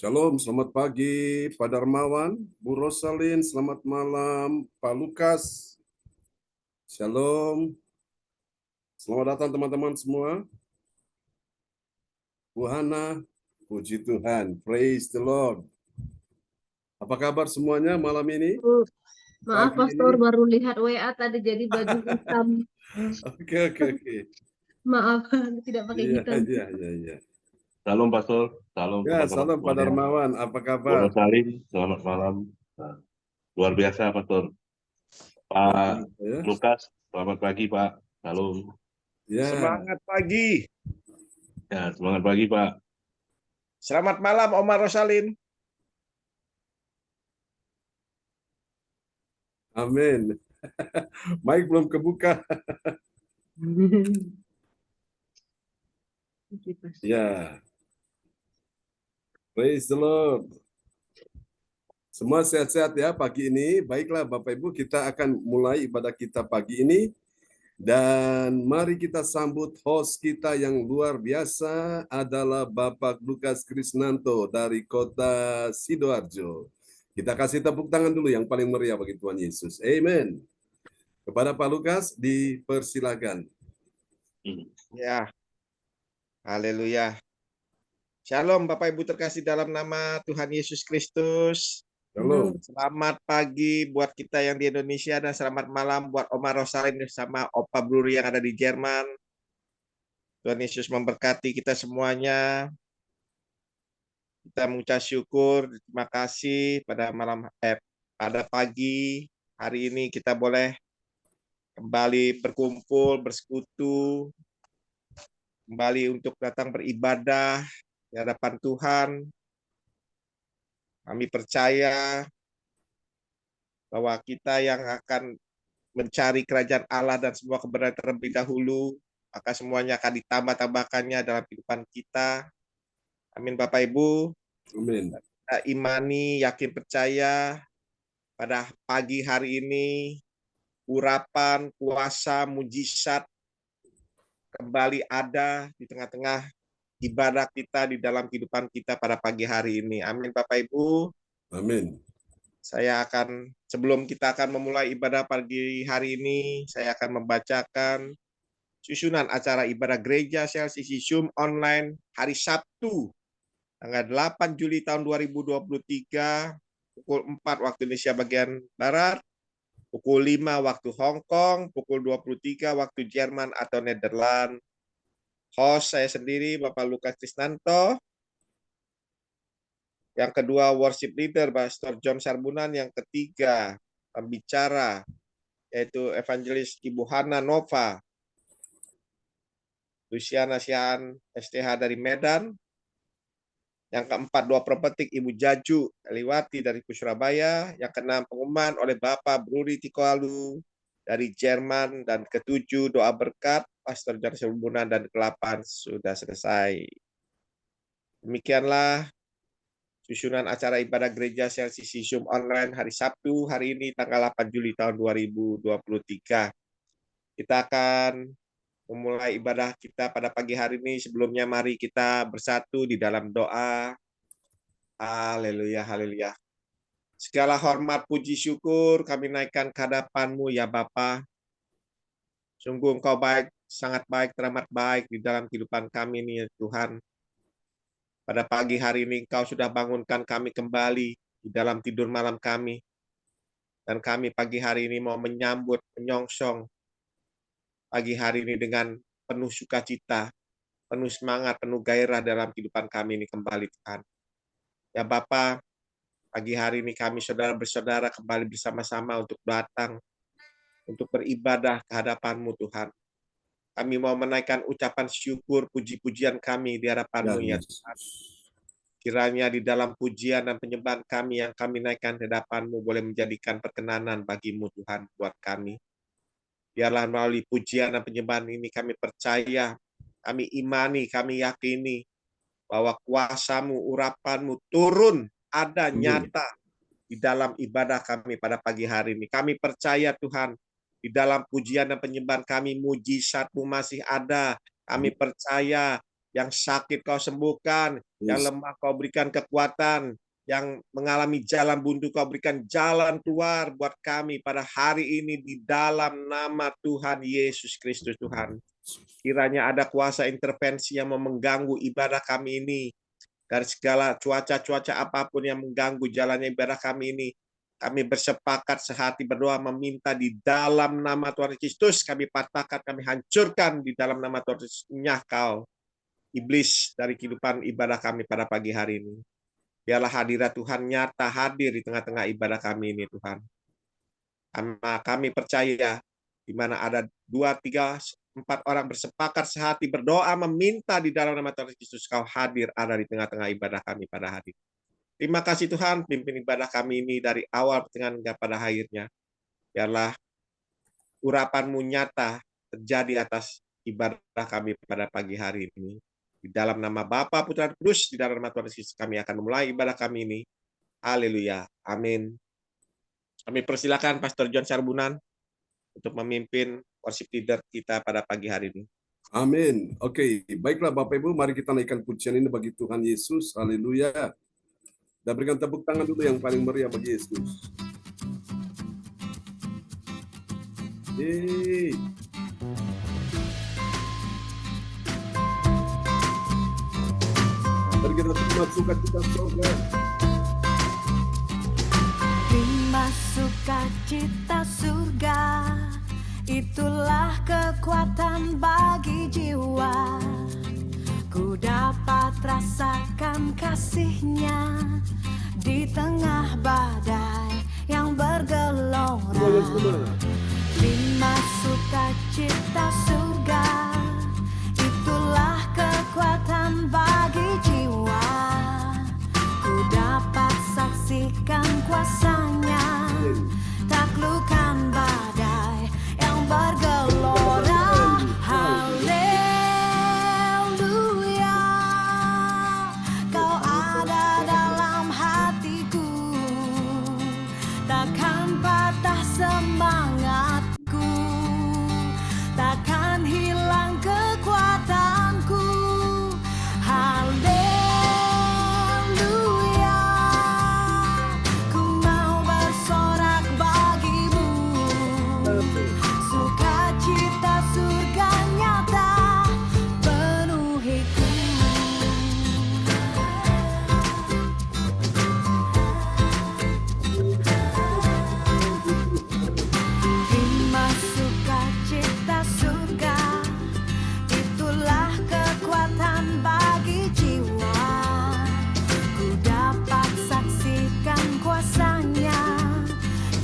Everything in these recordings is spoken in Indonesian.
Shalom, selamat pagi Pak Darmawan, Bu Rosalin, selamat malam Pak Lukas. Shalom, selamat datang teman-teman semua. Bu Hana, puji Tuhan, praise the Lord. Apa kabar semuanya malam ini? Maaf, Pagi Pastor, ini? baru lihat WA tadi jadi baju hitam. Oke. Maaf, tidak pakai Iya, hitam. iya. Salam Pastor, salam Ya, teman-teman salam Pak semuanya. Darmawan, apa Bu kabar? Rosalin, selamat malam. Nah, luar biasa Pastor. Pak Ya. Lukas, selamat pagi Pak. Salam. Ya, Semangat pagi. Ya, semangat pagi Pak. Selamat malam Omar Rosalin. amin. Mic belum kebuka. Ya, praise the Lord. Semua sehat-sehat ya pagi ini. Baiklah Bapak Ibu, kita akan mulai ibadah kita pagi ini. Dan mari kita sambut host kita yang luar biasa adalah Bapak Lukas Krisnanto dari kota Sidoarjo. Kita kasih tepuk tangan dulu yang paling meriah bagi Tuhan Yesus. Amen. Kepada Pak Lukas, dipersilakan. Ya, haleluya. Shalom Bapak Ibu terkasih dalam nama Tuhan Yesus Kristus. Shalom. Selamat pagi buat kita yang di Indonesia dan selamat malam buat Omar Rosalin sama Opa Bluri yang ada di Jerman. Tuhan Yesus memberkati kita semuanya. Kita mengucap syukur, terima kasih pada pagi hari ini kita boleh kembali berkumpul, bersekutu, kembali untuk datang beribadah di hadapan Tuhan. Kami percaya bahwa kita yang akan mencari kerajaan Allah dan semua kebenaran terlebih dahulu, maka semuanya akan ditambah-tambahkannya dalam kehidupan kita. Amin Bapak Ibu. Amin. Kita imani, yakin, percaya pada pagi hari ini urapan, kuasa, mujizat kembali ada di tengah-tengah ibadah kita di dalam kehidupan kita pada pagi hari ini. Amin Bapak Ibu. Amin. Sebelum kita akan memulai ibadah pagi hari ini, saya akan membacakan susunan acara ibadah gereja CLCC Zoom online hari Sabtu, tanggal 8 Juli tahun 2023, pukul 4 waktu Indonesia bagian Barat, pukul 5 waktu Hong Kong, pukul 23 waktu Jerman atau Nederland. Host saya sendiri, Bapak Lukas Krisnanto. Yang kedua, worship leader, Pastor John Sarbunan. Yang ketiga, pembicara, yaitu evangelis Ibu Hana Nova. Luciana Sian STH dari Medan. Yang keempat, dua pepetik Ibu Jaju Eliwati dari Surabaya. Yang keenam, pengumuman oleh Bapak Bruri Tikoalu dari Jerman. Dan ketujuh, doa berkat Pastor John Sarbunan. Dan ke-8 sudah selesai. Demikianlah susunan acara ibadah gereja CLCC Zoom online hari Sabtu, hari ini tanggal 8 Juli tahun 2023. Kita akan memulai ibadah kita pada pagi hari ini. Sebelumnya mari kita bersatu di dalam doa. Haleluya, haleluya. Segala hormat, puji, syukur kami naikkan ke hadapan-Mu ya Bapa. Sungguh Engkau baik, sangat baik, teramat baik di dalam kehidupan kami ini ya Tuhan. Pada pagi hari ini Engkau sudah bangunkan kami kembali di dalam tidur malam kami. Dan kami pagi hari ini mau menyambut, menyongsong pagi hari ini dengan penuh sukacita, penuh semangat, penuh gairah dalam kehidupan kami ini kembali Tuhan. Ya Bapa, pagi hari ini kami saudara-bersaudara kembali bersama-sama untuk datang, untuk beribadah ke hadapan-Mu Tuhan. Kami mau menaikkan ucapan syukur, puji-pujian kami di hadapan-Mu ya Tuhan. Kiranya di dalam pujian dan penyembahan kami yang kami naikkan di hadapan-Mu boleh menjadikan perkenanan bagi-Mu Tuhan buat kami. Biarlah melalui pujian dan penyembahan ini kami percaya, kami imani, kami yakini bahwa kuasa-Mu, urapan-Mu turun, ada nyata di dalam ibadah kami pada pagi hari ini. Kami percaya Tuhan, di dalam pujian dan penyembahan kami, mujizat-Mu masih ada. Kami percaya Yang sakit Kau sembuhkan, yang Yes. lemah Kau berikan kekuatan, yang mengalami jalan buntu Kau berikan jalan keluar buat kami pada hari ini di dalam nama Tuhan Yesus Kristus Tuhan. Kiranya ada kuasa intervensi yang mengganggu ibadah kami ini. Dari segala cuaca-cuaca apapun yang mengganggu jalannya ibadah kami ini. Kami bersepakat sehati berdoa meminta di dalam nama Tuhan Kristus. Kami patahkan, kami hancurkan di dalam nama Tuhan Kristus. Nyah Kau, iblis dari kehidupan ibadah kami pada pagi hari ini. Biarlah hadirat Tuhan nyata hadir di tengah-tengah ibadah kami ini Tuhan. Karena kami percaya di mana ada 2, 3, 4 orang bersepakat sehati berdoa meminta di dalam nama Tuhan Yesus Kau hadir ada di tengah-tengah ibadah kami pada hari ini. Terima kasih Tuhan, pimpin ibadah kami ini dari awal pertengahan hingga pada akhirnya. Biarlah urapan-Mu nyata terjadi atas ibadah kami pada pagi hari ini. Di dalam nama Bapa, Putra, dan Kudus, di dalam nama Tuhan Yesus kami akan memulai ibadah kami ini. Haleluya. Amin. Kami persilakan Pastor John Sarbunan untuk memimpin worship leader kita pada pagi hari ini. Amin. Oke, baiklah Bapak Ibu, mari kita naikkan pujian ini bagi Tuhan Yesus. Haleluya. Dan berikan tepuk tangan dulu yang paling meriah bagi Yesus. Yeay. Mari kita terima sukacita surga. Terima sukacita surga, itulah kekuatan bagi jiwa. Ku dapat rasakan kasih-Nya di tengah badai yang bergelora. Terima sukacita surga, itulah kekuatan bagi jiwa. Ku dapat saksikan kuasa-Nya, taklukkan badai yang bergelora. Haleluya, Kau ada dalam hatiku, takkan patah semangatku, takkan hilang kekuatanku. Haleluya, ku mau bersorak bagimu, sukacita surga nyata penuhiku. Terima sukacita surga, itulah kekuatan bagi jiwa. Ku dapat saksikan kuasa-Nya,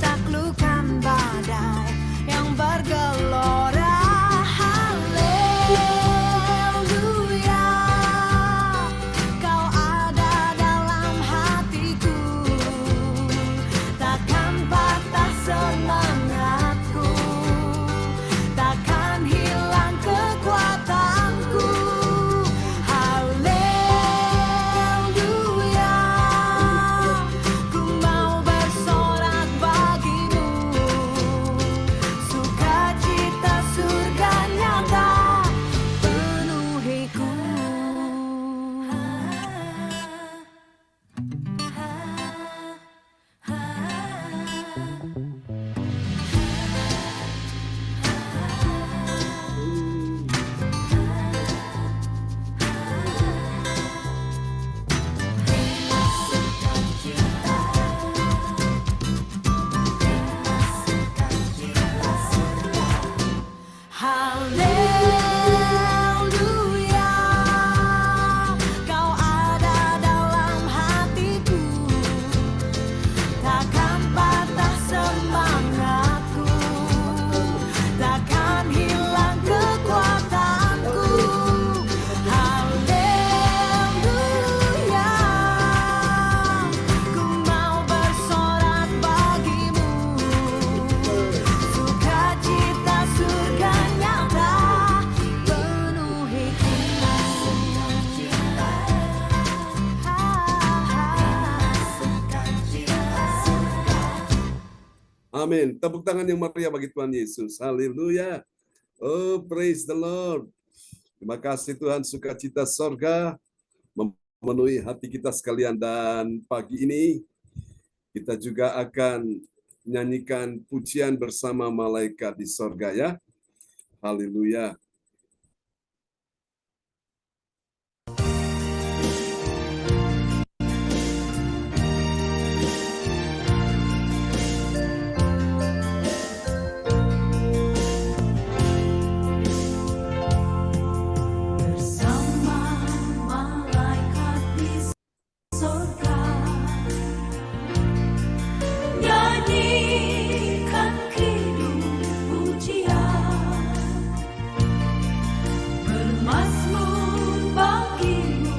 taklukkan badai yang bergelora. Haleluya, Kau ada dalam hatiku, takkan patah semangatku, takkan hilang kekuatanku. Haleluya, ku mau bersorak bagimu, sukacita surga nyata penuhiku. Haleluya, Kau ada dalam hatiku, takkan patah semangatku, takkan hilang kekuatanku. Haleluya, ku mau bersorak bagimu, sukacita surga nyata penuhiku. Amin. Tepuk tangan yang meriah bagi Tuhan Yesus. Haleluya. Oh, praise the Lord. Terima kasih Tuhan, sukacita sorga memenuhi hati kita sekalian. Dan pagi ini kita juga akan menyanyikan pujian bersama malaikat di sorga ya. Haleluya. Bersama malaikat di surga, nyanyikan kidung pujian, bermazmur bagimu,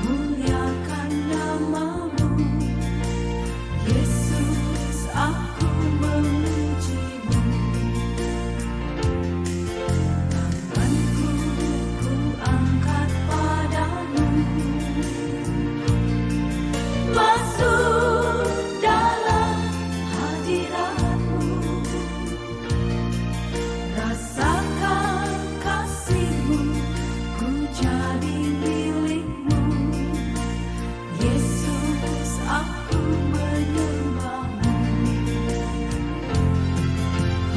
muliakan namamu, Yesus, aku memujimu. Tanganku ku angkat padamu, masuk dalam hadiratmu, rasakan kasihmu, ku jadi milikmu, Yesus, aku menyembahmu.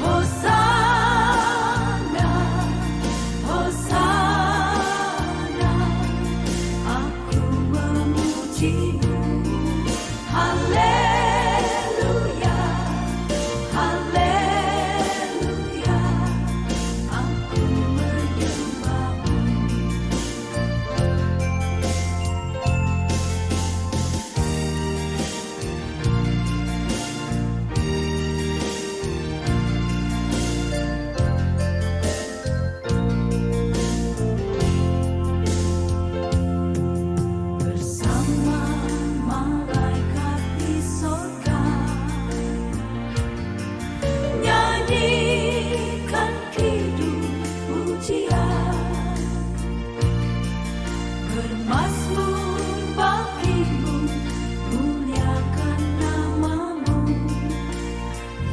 Hosana, Hosana, aku memujimu. Haleluya, haleluya, aku menyembahmu. Bersama malaikat di sorga, nyanyikan kidung pujian, bermazmur bagimu, muliakan namamu,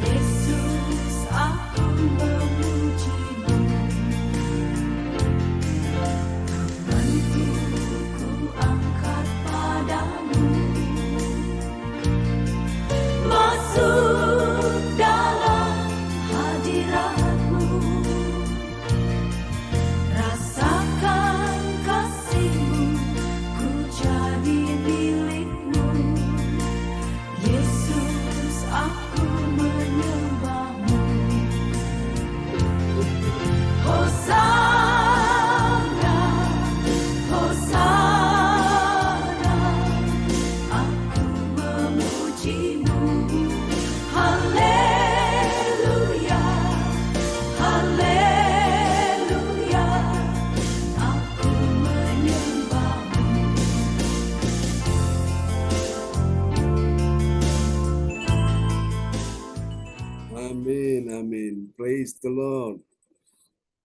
Yesus, aku memujimu. Tanganku ku angkat padamu, masuk dalam hadiratmu, rasakan kasihmu, ku jadi milikmu, Yesus, aku menyembahmu. Hosana, Hosana, aku memujimu. Haleluya, haleluya, aku menyembahmu. Amin, amin. Praise the Lord.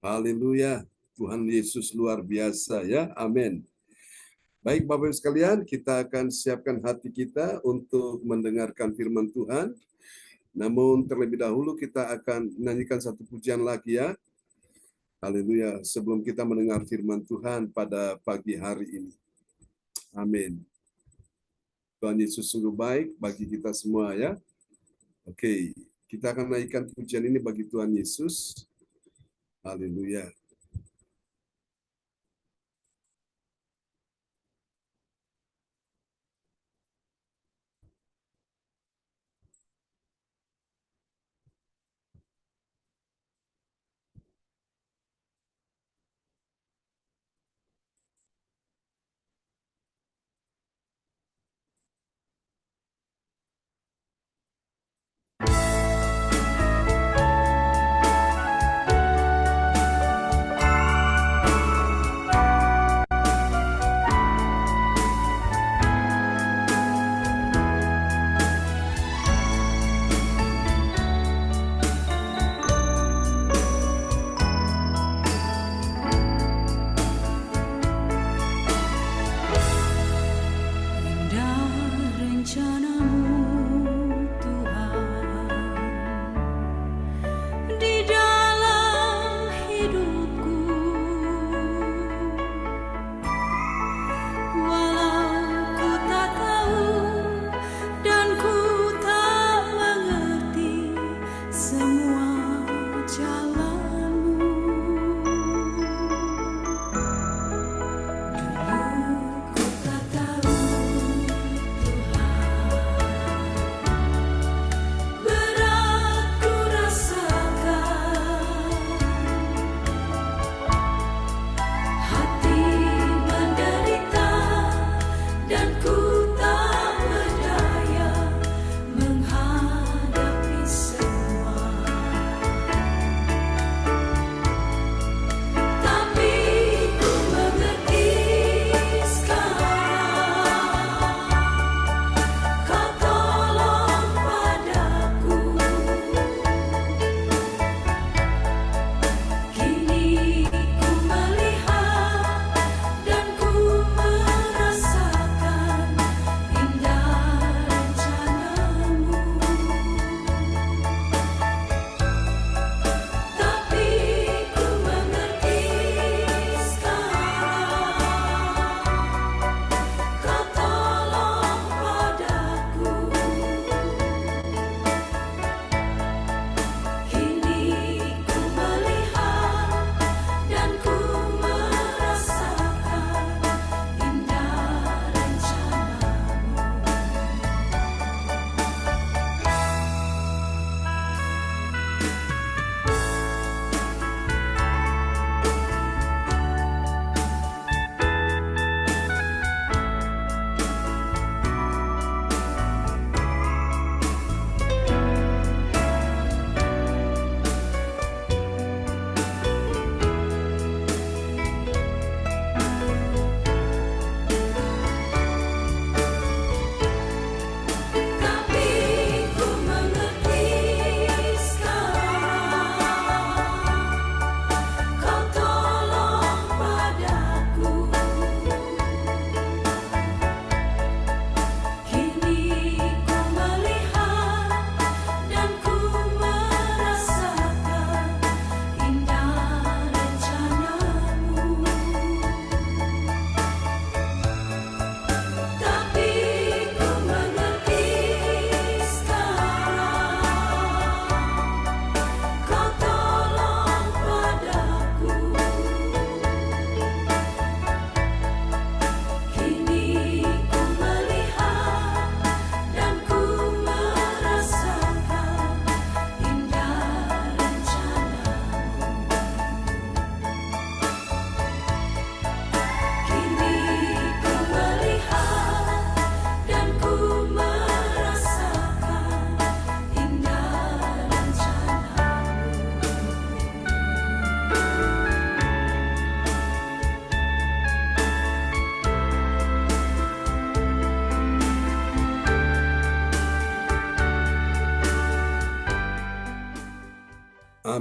Haleluya. Tuhan Yesus luar biasa ya. Amin. Baik Bapak Ibu sekalian, kita akan siapkan hati kita untuk mendengarkan firman Tuhan. Namun terlebih dahulu kita akan menyanyikan satu pujian lagi ya. Haleluya. Sebelum kita mendengar firman Tuhan pada pagi hari ini. Amin. Tuhan Yesus sungguh baik bagi kita semua ya. Oke, kita akan naikkan pujian ini bagi Tuhan Yesus. Haleluya.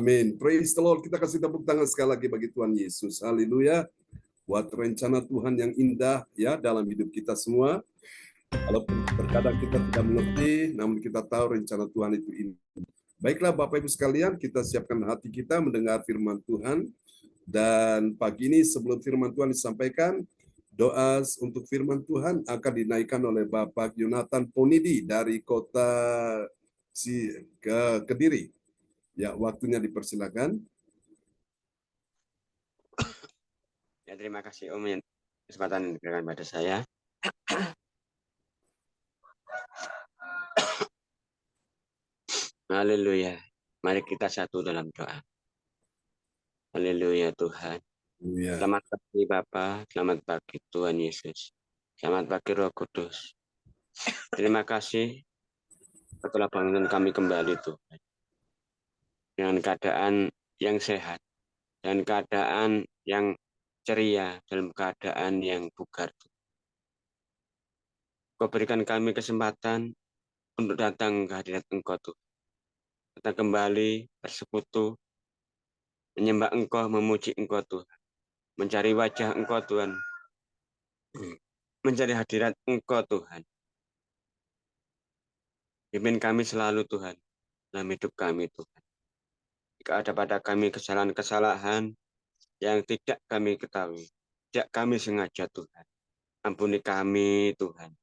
Amin. Praise the Lord. Kita kasih tepuk tangan sekali lagi bagi Tuhan Yesus. Haleluya. Buat rencana Tuhan yang indah ya dalam hidup kita semua. Walaupun terkadang kita tidak mengerti, namun kita tahu rencana Tuhan itu indah. Baiklah Bapak Ibu sekalian, kita siapkan hati kita mendengar firman Tuhan. Dan pagi ini sebelum firman Tuhan disampaikan, doa untuk firman Tuhan akan dinaikkan oleh Bapak Yonatan Ponidi dari kota Kediri. Ya, waktunya dipersilakan. Ya, terima kasih Om yang kesempatan yang diberikan pada saya. Haleluya. Mari kita satu dalam doa. Haleluya Tuhan. Ya. Selamat pagi Bapa, selamat pagi Tuhan Yesus. Selamat pagi Roh Kudus. Terima kasih setelah bangunan kami kembali Tuhan. Dengan keadaan yang sehat, dan keadaan yang ceria, dalam keadaan yang bugar. Kau berikan kami kesempatan untuk datang ke hadirat Engkau Tuhan. Kita kembali bersekutu, menyembah Engkau, memuji Engkau Tuhan. Mencari wajah Engkau Tuhan. Mencari hadirat Engkau Tuhan. Pimpin kami selalu Tuhan, dalam hidup kami Tuhan. Jika ada pada kami kesalahan-kesalahan yang tidak kami ketahui, tidak kami sengaja Tuhan. Ampuni kami Tuhan,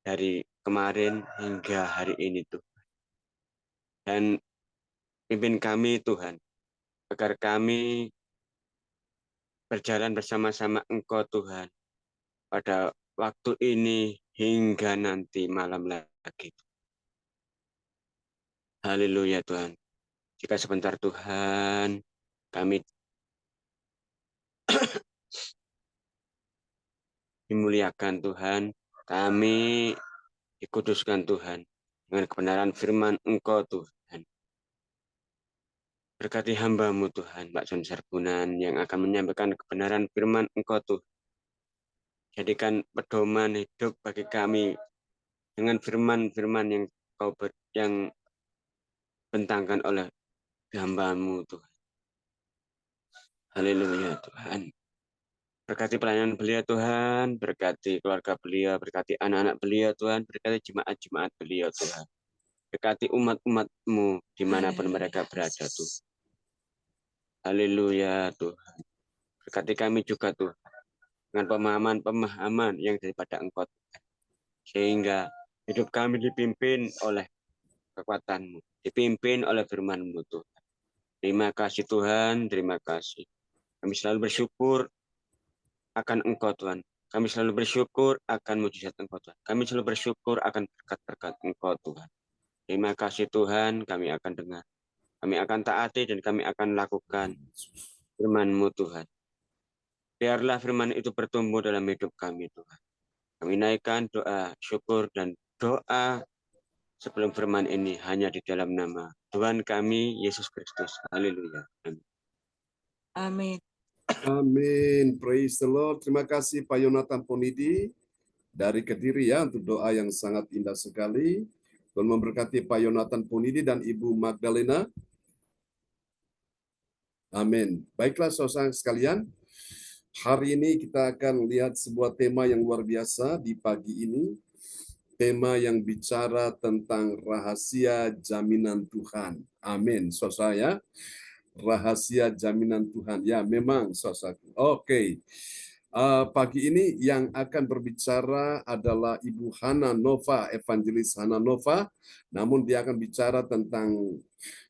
dari kemarin hingga hari ini Tuhan. Dan pimpin kami Tuhan, agar kami berjalan bersama-sama Engkau Tuhan, pada waktu ini hingga nanti malam lagi. Haleluya Tuhan. Jika sebentar Tuhan, kami dimuliakan Tuhan, kami dikuduskan Tuhan, dengan kebenaran firman Engkau Tuhan. Berkati hamba-Mu Tuhan, Pak Son Sarbunan, yang akan menyampaikan kebenaran firman Engkau Tuhan. Jadikan pedoman hidup bagi kami dengan firman-firman yang bentangkan oleh hamba-Mu Tuhan. Haleluya Tuhan. Berkati pelayanan beliau Tuhan, berkati keluarga beliau, berkati anak-anak beliau Tuhan, berkati jemaat-jemaat beliau Tuhan. Berkati umat-umat-Mu dimanapun mereka berada Tuhan. Haleluya Tuhan. Berkati kami juga Tuhan, dengan pemahaman-pemahaman yang daripada Engkau Tuhan. Sehingga hidup kami dipimpin oleh kekuatan-Mu, dipimpin oleh firman-Mu Tuhan. Terima kasih Tuhan, terima kasih. Kami selalu bersyukur akan Engkau Tuhan. Kami selalu bersyukur akan mujizat Engkau Tuhan. Kami selalu bersyukur akan berkat-berkat Engkau Tuhan. Terima kasih Tuhan, kami akan dengar. Kami akan taati dan kami akan lakukan firman-Mu Tuhan. Biarlah firman itu bertumbuh dalam hidup kami Tuhan. Kami naikkan doa, syukur dan doa sebelum firman ini hanya di dalam nama Tuhan kami, Yesus Kristus. Haleluya. Amin. Amin. Amin. Praise the Lord. Terima kasih Pak Yonatan Ponidi dari Kediri ya untuk doa yang sangat indah sekali. Tuhan memberkati Pak Yonatan Ponidi dan Ibu Magdalena. Amin. Baiklah saudara sekalian, hari ini kita akan lihat sebuah tema yang luar biasa di pagi ini. Tema yang bicara tentang rahasia jaminan Tuhan. Amin. Saudara ya. Rahasia jaminan Tuhan. Ya, memang saudara. Oke. Pagi ini yang akan berbicara adalah Ibu Hana Nova, Evangelis Hana Nova. Namun dia akan bicara tentang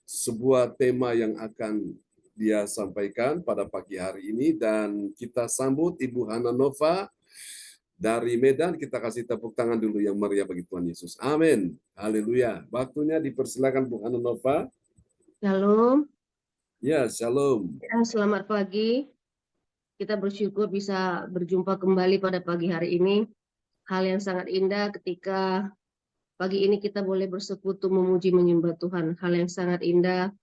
sebuah tema yang akan dia sampaikan pada pagi hari ini. Dan kita sambut Ibu Hana Nova dari Medan. Kita kasih tepuk tangan dulu yang meriah bagi Tuhan Yesus. Amin. Haleluya. Waktunya dipersilakan Bu Hana Nova. Shalom. Ya, shalom. Selamat pagi. Kita bersyukur bisa berjumpa kembali pada pagi hari ini. Hal yang sangat indah ketika pagi ini kita boleh bersekutu memuji menyembah Tuhan. Hal yang sangat indah,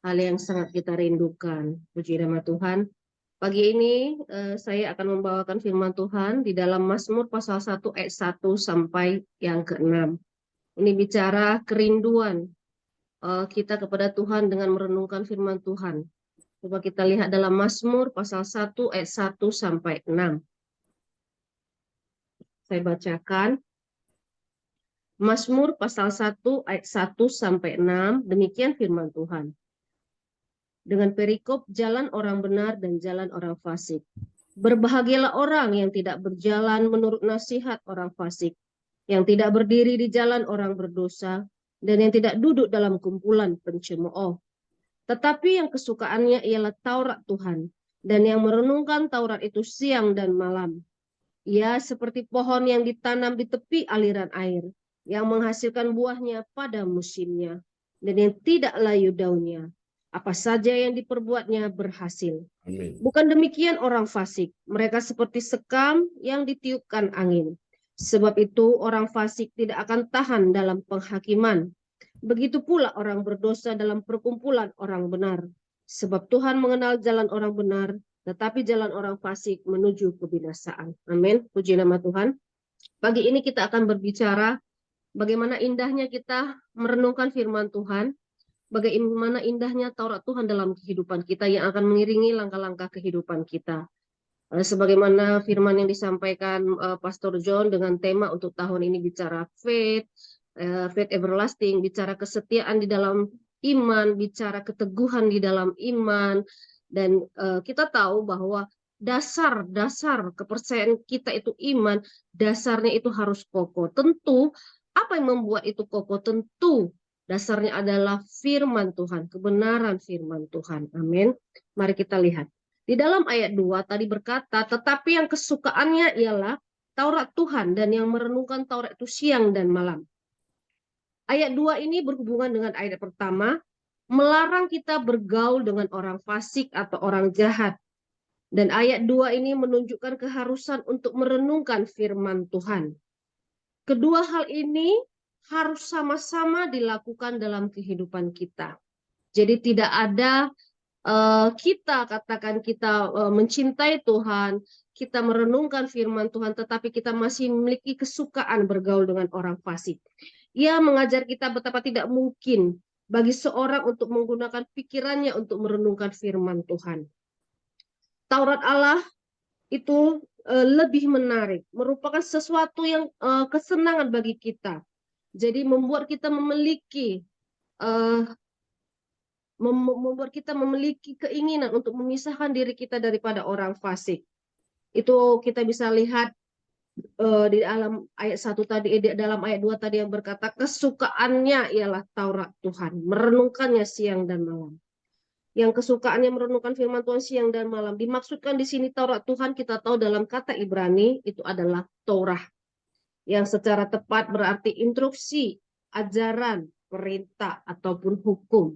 hal yang sangat kita rindukan. Puji nama Tuhan. Pagi ini saya akan membawakan firman Tuhan di dalam Mazmur pasal 1 ayat 1 sampai yang ke-6. Ini bicara kerinduan kita kepada Tuhan dengan merenungkan firman Tuhan. Coba kita lihat dalam Mazmur pasal 1 ayat 1 sampai 6. Saya bacakan. Mazmur pasal 1 ayat 1 sampai 6, demikian firman Tuhan. Dengan perikop jalan orang benar dan jalan orang fasik. Berbahagialah orang yang tidak berjalan menurut nasihat orang fasik, yang tidak berdiri di jalan orang berdosa, dan yang tidak duduk dalam kumpulan pencemooh. Tetapi yang kesukaannya ialah Taurat Tuhan, dan yang merenungkan Taurat itu siang dan malam. Ia seperti pohon yang ditanam di tepi aliran air, yang menghasilkan buahnya pada musimnya, dan yang tidak layu daunnya. Apa saja yang diperbuatnya berhasil. Amin. Bukan demikian orang fasik, mereka seperti sekam yang ditiupkan angin. Sebab itu orang fasik tidak akan tahan dalam penghakiman. Begitu pula orang berdosa dalam perkumpulan orang benar. Sebab Tuhan mengenal jalan orang benar, tetapi jalan orang fasik menuju kebinasaan. Amin. Puji nama Tuhan. Pagi ini kita akan berbicara bagaimana indahnya kita merenungkan firman Tuhan, bagaimana indahnya Taurat Tuhan dalam kehidupan kita yang akan mengiringi langkah-langkah kehidupan kita. Sebagaimana firman yang disampaikan Pastor John dengan tema untuk tahun ini bicara faith, faith everlasting, bicara kesetiaan di dalam iman, bicara keteguhan di dalam iman, dan kita tahu bahwa dasar kepercayaan kita itu iman, dasarnya itu harus kokoh. Tentu apa yang membuat itu kokoh? Tentu dasarnya adalah firman Tuhan, kebenaran firman Tuhan. Amin. Mari kita lihat. Di dalam ayat 2 tadi berkata, tetapi yang kesukaannya ialah Taurat Tuhan dan yang merenungkan Taurat itu siang dan malam. Ayat 2 ini berhubungan dengan ayat pertama, melarang kita bergaul dengan orang fasik atau orang jahat. Dan ayat 2 ini menunjukkan keharusan untuk merenungkan firman Tuhan. Kedua hal ini harus sama-sama dilakukan dalam kehidupan kita. Jadi tidak ada kita mencintai Tuhan, kita merenungkan firman Tuhan, tetapi kita masih memiliki kesukaan bergaul dengan orang fasik. Ia mengajar kita betapa tidak mungkin bagi seorang untuk menggunakan pikirannya untuk merenungkan firman Tuhan. Taurat Allah itu lebih menarik, merupakan sesuatu yang kesenangan bagi kita. Jadi membuat kita memiliki keinginan untuk memisahkan diri kita daripada orang fasik. Itu kita bisa lihat di dalam ayat 1 tadi, dalam ayat 2 tadi yang berkata kesukaannya ialah Taurat Tuhan, merenungkannya siang dan malam. Yang kesukaannya merenungkan firman Tuhan siang dan malam. Dimaksudkan di sini Taurat Tuhan, kita tahu dalam kata Ibrani itu adalah Torah. Yang secara tepat berarti instruksi, ajaran, perintah, ataupun hukum.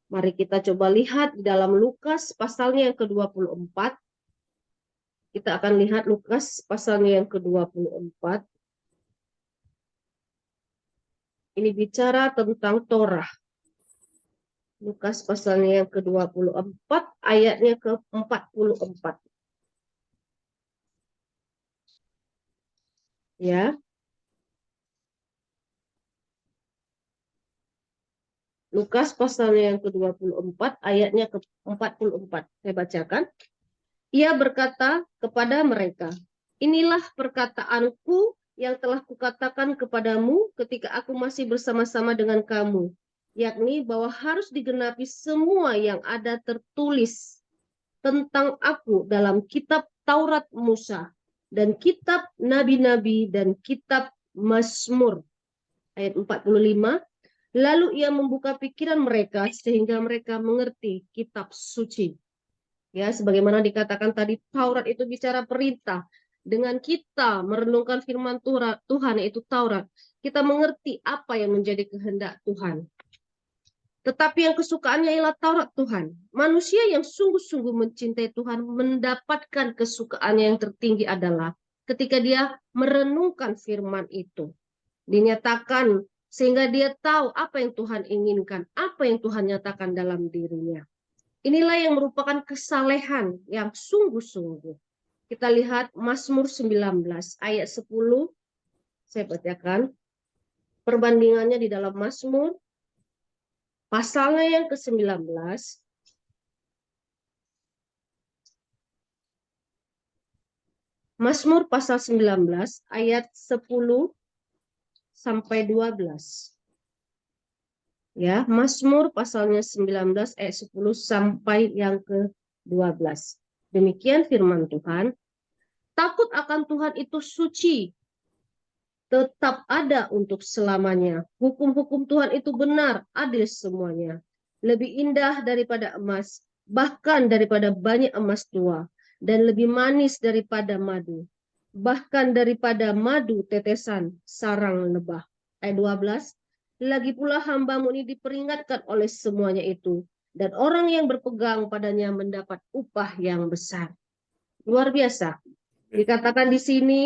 Mari kita coba lihat di dalam Lukas pasalnya yang ke-24. Kita akan lihat Lukas pasalnya yang ke-24. Ini bicara tentang Torah. Lukas pasalnya yang ke-24, ayatnya ke-44. Ya. Lukas pasalnya yang ke-24, ayatnya ke-44. Saya bacakan. Ia berkata kepada mereka, inilah perkataanku yang telah kukatakan kepadamu ketika aku masih bersama-sama dengan kamu, yakni bahwa harus digenapi semua yang ada tertulis tentang aku dalam kitab Taurat Musa dan kitab nabi-nabi dan kitab Mazmur. Ayat 45. Lalu ia membuka pikiran mereka sehingga mereka mengerti kitab suci. Ya, sebagaimana dikatakan tadi, Taurat itu bicara perintah. Dengan kita merenungkan firman Tuhan, yaitu Taurat, kita mengerti apa yang menjadi kehendak Tuhan. Tetapi yang kesukaannya ialah Taurat Tuhan. Manusia yang sungguh-sungguh mencintai Tuhan mendapatkan kesukaannya yang tertinggi adalah ketika dia merenungkan firman itu. Dinyatakan sehingga dia tahu apa yang Tuhan inginkan, apa yang Tuhan nyatakan dalam dirinya. Inilah yang merupakan kesalehan yang sungguh-sungguh. Kita lihat Mazmur 19 ayat 10. Saya bacakan. Perbandingannya di dalam Mazmur pasalnya yang ke-19, Mazmur pasal 19 ayat 10 sampai 12. Ya, Mazmur pasalnya 19 ayat 10 sampai yang ke-12. Demikian firman Tuhan. Takut akan Tuhan itu suci, tetap ada untuk selamanya. Hukum-hukum Tuhan itu benar, adil semuanya. Lebih indah daripada emas, bahkan daripada banyak emas tua, dan lebih manis daripada madu, bahkan daripada madu tetesan sarang lebah. Ayat 12, lagi pula hambamu ini diperingatkan oleh semuanya itu, dan orang yang berpegang padanya mendapat upah yang besar. Luar biasa. Dikatakan di sini,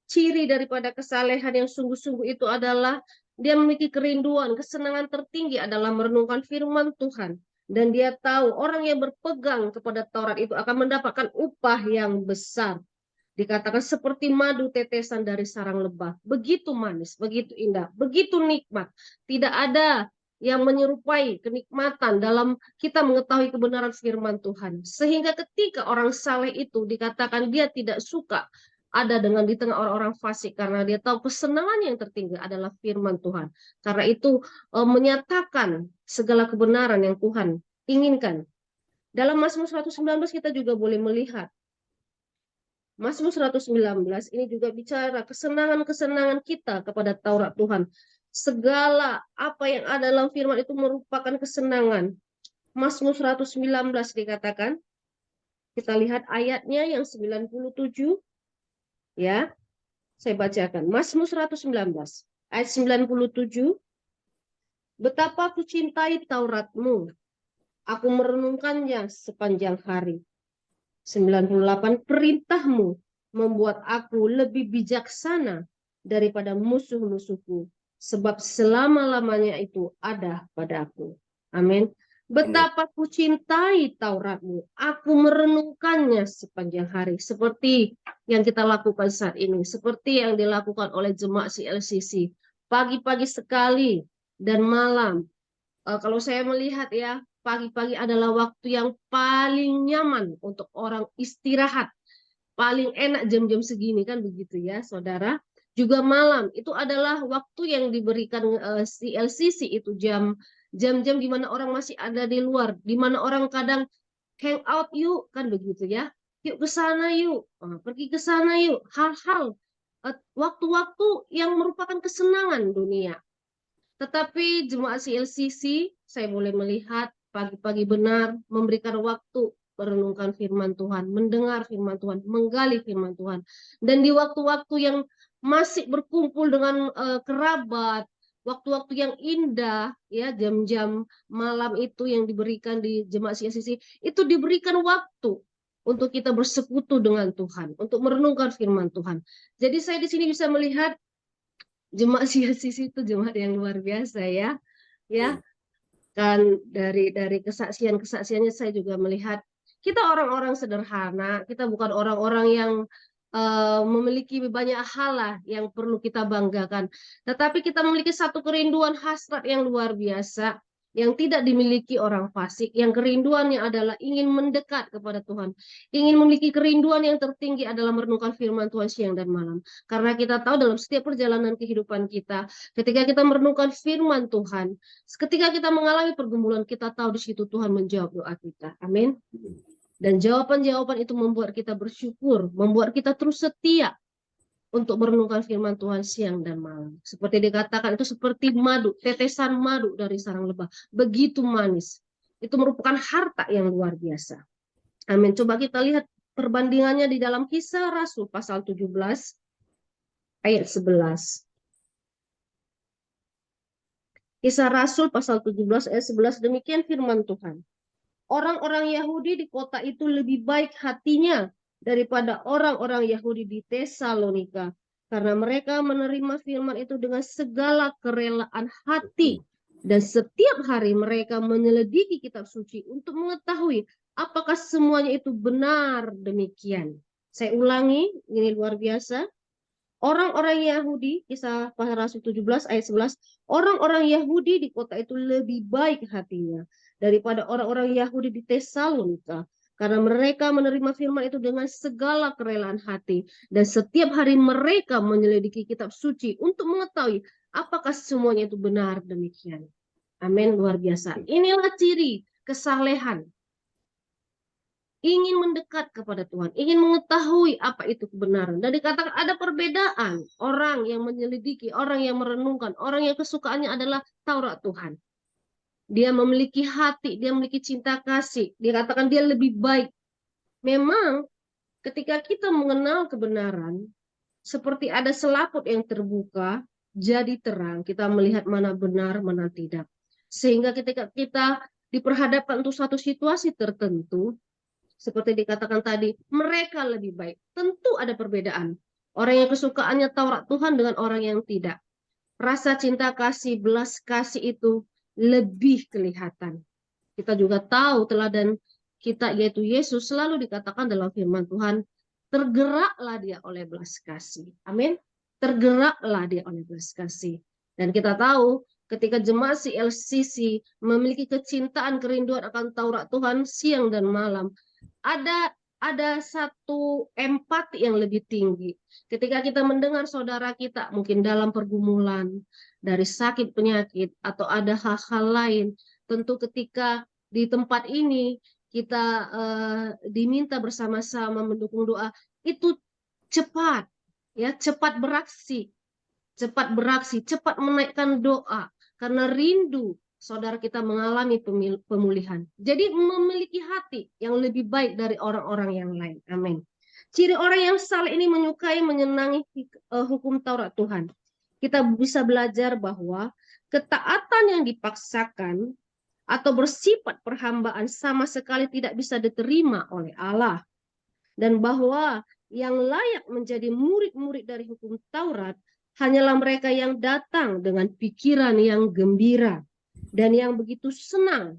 ciri daripada kesalehan yang sungguh-sungguh itu adalah dia memiliki kerinduan, kesenangan tertinggi adalah merenungkan firman Tuhan. Dan dia tahu orang yang berpegang kepada Taurat itu akan mendapatkan upah yang besar. Dikatakan seperti madu tetesan dari sarang lebah. Begitu manis, begitu indah, begitu nikmat. Tidak ada yang menyerupai kenikmatan dalam kita mengetahui kebenaran firman Tuhan. Sehingga ketika orang saleh itu dikatakan dia tidak suka ada dengan di tengah orang-orang fasik karena dia tahu kesenangan yang tertinggi adalah firman Tuhan. Karena itu menyatakan segala kebenaran yang Tuhan inginkan. Dalam Mazmur 119 kita juga boleh melihat Mazmur 119 ini juga bicara kesenangan-kesenangan kita kepada Taurat Tuhan. Segala apa yang ada dalam firman itu merupakan kesenangan. Mazmur 119 dikatakan, kita lihat ayatnya yang 97, ya, saya bacakan. Mazmur 119, ayat 97, betapa aku cintai Tauratmu, aku merenungkannya sepanjang hari. 98, perintahmu membuat aku lebih bijaksana daripada musuh-musuhku, sebab selama-lamanya itu ada padaku. Amin. Betapa ku cintai Tauratmu, aku merenungkannya sepanjang hari. Seperti yang kita lakukan saat ini, seperti yang dilakukan oleh jemaat CLCC. Pagi-pagi sekali dan malam. Kalau saya melihat ya, pagi-pagi adalah waktu yang paling nyaman untuk orang istirahat. Paling enak jam-jam segini kan begitu ya, saudara. Juga malam itu adalah waktu yang diberikan CLCC itu jam-jam di mana orang masih ada di luar, di mana orang kadang hang out yuk kan begitu ya. Yuk ke sana yuk, pergi ke sana yuk. Hal-hal waktu-waktu yang merupakan kesenangan dunia. Tetapi jemaat CLCC saya boleh melihat pagi-pagi benar memberikan waktu merenungkan firman Tuhan, mendengar firman Tuhan, menggali firman Tuhan. Dan di waktu-waktu yang masih berkumpul dengan kerabat, waktu-waktu yang indah, ya jam-jam malam itu yang diberikan di jemaat CLCC, itu diberikan waktu untuk kita bersekutu dengan Tuhan, untuk merenungkan firman Tuhan. Jadi saya di sini bisa melihat jemaat CLCC itu jemaat yang luar biasa ya. Ya. Kan dari kesaksiannya saya juga melihat kita orang-orang sederhana, kita bukan orang-orang yang memiliki banyak hal lah yang perlu kita banggakan. Tetapi kita memiliki satu kerinduan hasrat yang luar biasa yang tidak dimiliki orang fasik, yang kerinduannya adalah ingin mendekat kepada Tuhan, ingin memiliki kerinduan yang tertinggi adalah merenungkan firman Tuhan siang dan malam. Karena kita tahu dalam setiap perjalanan kehidupan kita, ketika kita merenungkan firman Tuhan, ketika kita mengalami pergumulan, kita tahu di situ Tuhan menjawab doa kita. Amin. Dan jawaban-jawaban itu membuat kita bersyukur, membuat kita terus setia untuk merenungkan firman Tuhan siang dan malam. Seperti dikatakan itu seperti madu, tetesan madu dari sarang lebah. Begitu manis. Itu merupakan harta yang luar biasa. Amin. Coba kita lihat perbandingannya di dalam Kisah Rasul pasal 17 ayat 11. Kisah Rasul pasal 17 ayat 11, demikian firman Tuhan. Orang-orang Yahudi di kota itu lebih baik hatinya daripada orang-orang Yahudi di Tesalonika, karena mereka menerima firman itu dengan segala kerelaan hati, dan setiap hari mereka menyelidiki kitab suci untuk mengetahui apakah semuanya itu benar demikian. Saya ulangi, ini luar biasa. Orang-orang Yahudi, kisah para Rasul 17 ayat 11, orang-orang Yahudi di kota itu lebih baik hatinya daripada orang-orang Yahudi di Tesalonika. Karena mereka menerima firman itu dengan segala kerelaan hati. Dan setiap hari mereka menyelidiki kitab suci untuk mengetahui apakah semuanya itu benar demikian. Amin, luar biasa. Inilah ciri kesalehan. Ingin mendekat kepada Tuhan, ingin mengetahui apa itu kebenaran. Dan dikatakan ada perbedaan orang yang menyelidiki, orang yang merenungkan, orang yang kesukaannya adalah Taurat Tuhan. Dia memiliki hati, dia memiliki cinta kasih. Dikatakan dia lebih baik. Memang ketika kita mengenal kebenaran, seperti ada selaput yang terbuka, jadi terang. Kita melihat mana benar, mana tidak. Sehingga ketika kita diperhadapkan untuk satu situasi tertentu, seperti dikatakan tadi, mereka lebih baik. Tentu ada perbedaan. Orang yang kesukaannya Taurat Tuhan dengan orang yang tidak. Rasa cinta kasih, belas kasih itu lebih kelihatan. Kita juga tahu teladan kita yaitu Yesus selalu dikatakan dalam firman Tuhan, tergeraklah dia oleh belas kasih. Amin. Tergeraklah dia oleh belas kasih. Dan kita tahu ketika jemaat CLCC memiliki kecintaan, kerinduan akan Taurat Tuhan siang dan malam, ada satu empati yang lebih tinggi. Ketika kita mendengar saudara kita mungkin dalam pergumulan, dari sakit penyakit, atau ada hal-hal lain, tentu ketika di tempat ini kita diminta bersama-sama mendukung doa, itu cepat, ya, cepat beraksi, cepat menaikkan doa, karena rindu saudara kita mengalami pemulihan. Jadi memiliki hati yang lebih baik dari orang-orang yang lain. Amin. Ciri orang yang saleh ini menyukai, menyenangi hukum Taurat Tuhan. Kita bisa belajar bahwa ketaatan yang dipaksakan atau bersifat perhambaan sama sekali tidak bisa diterima oleh Allah. Dan bahwa yang layak menjadi murid-murid dari hukum Taurat hanyalah mereka yang datang dengan pikiran yang gembira dan yang begitu senang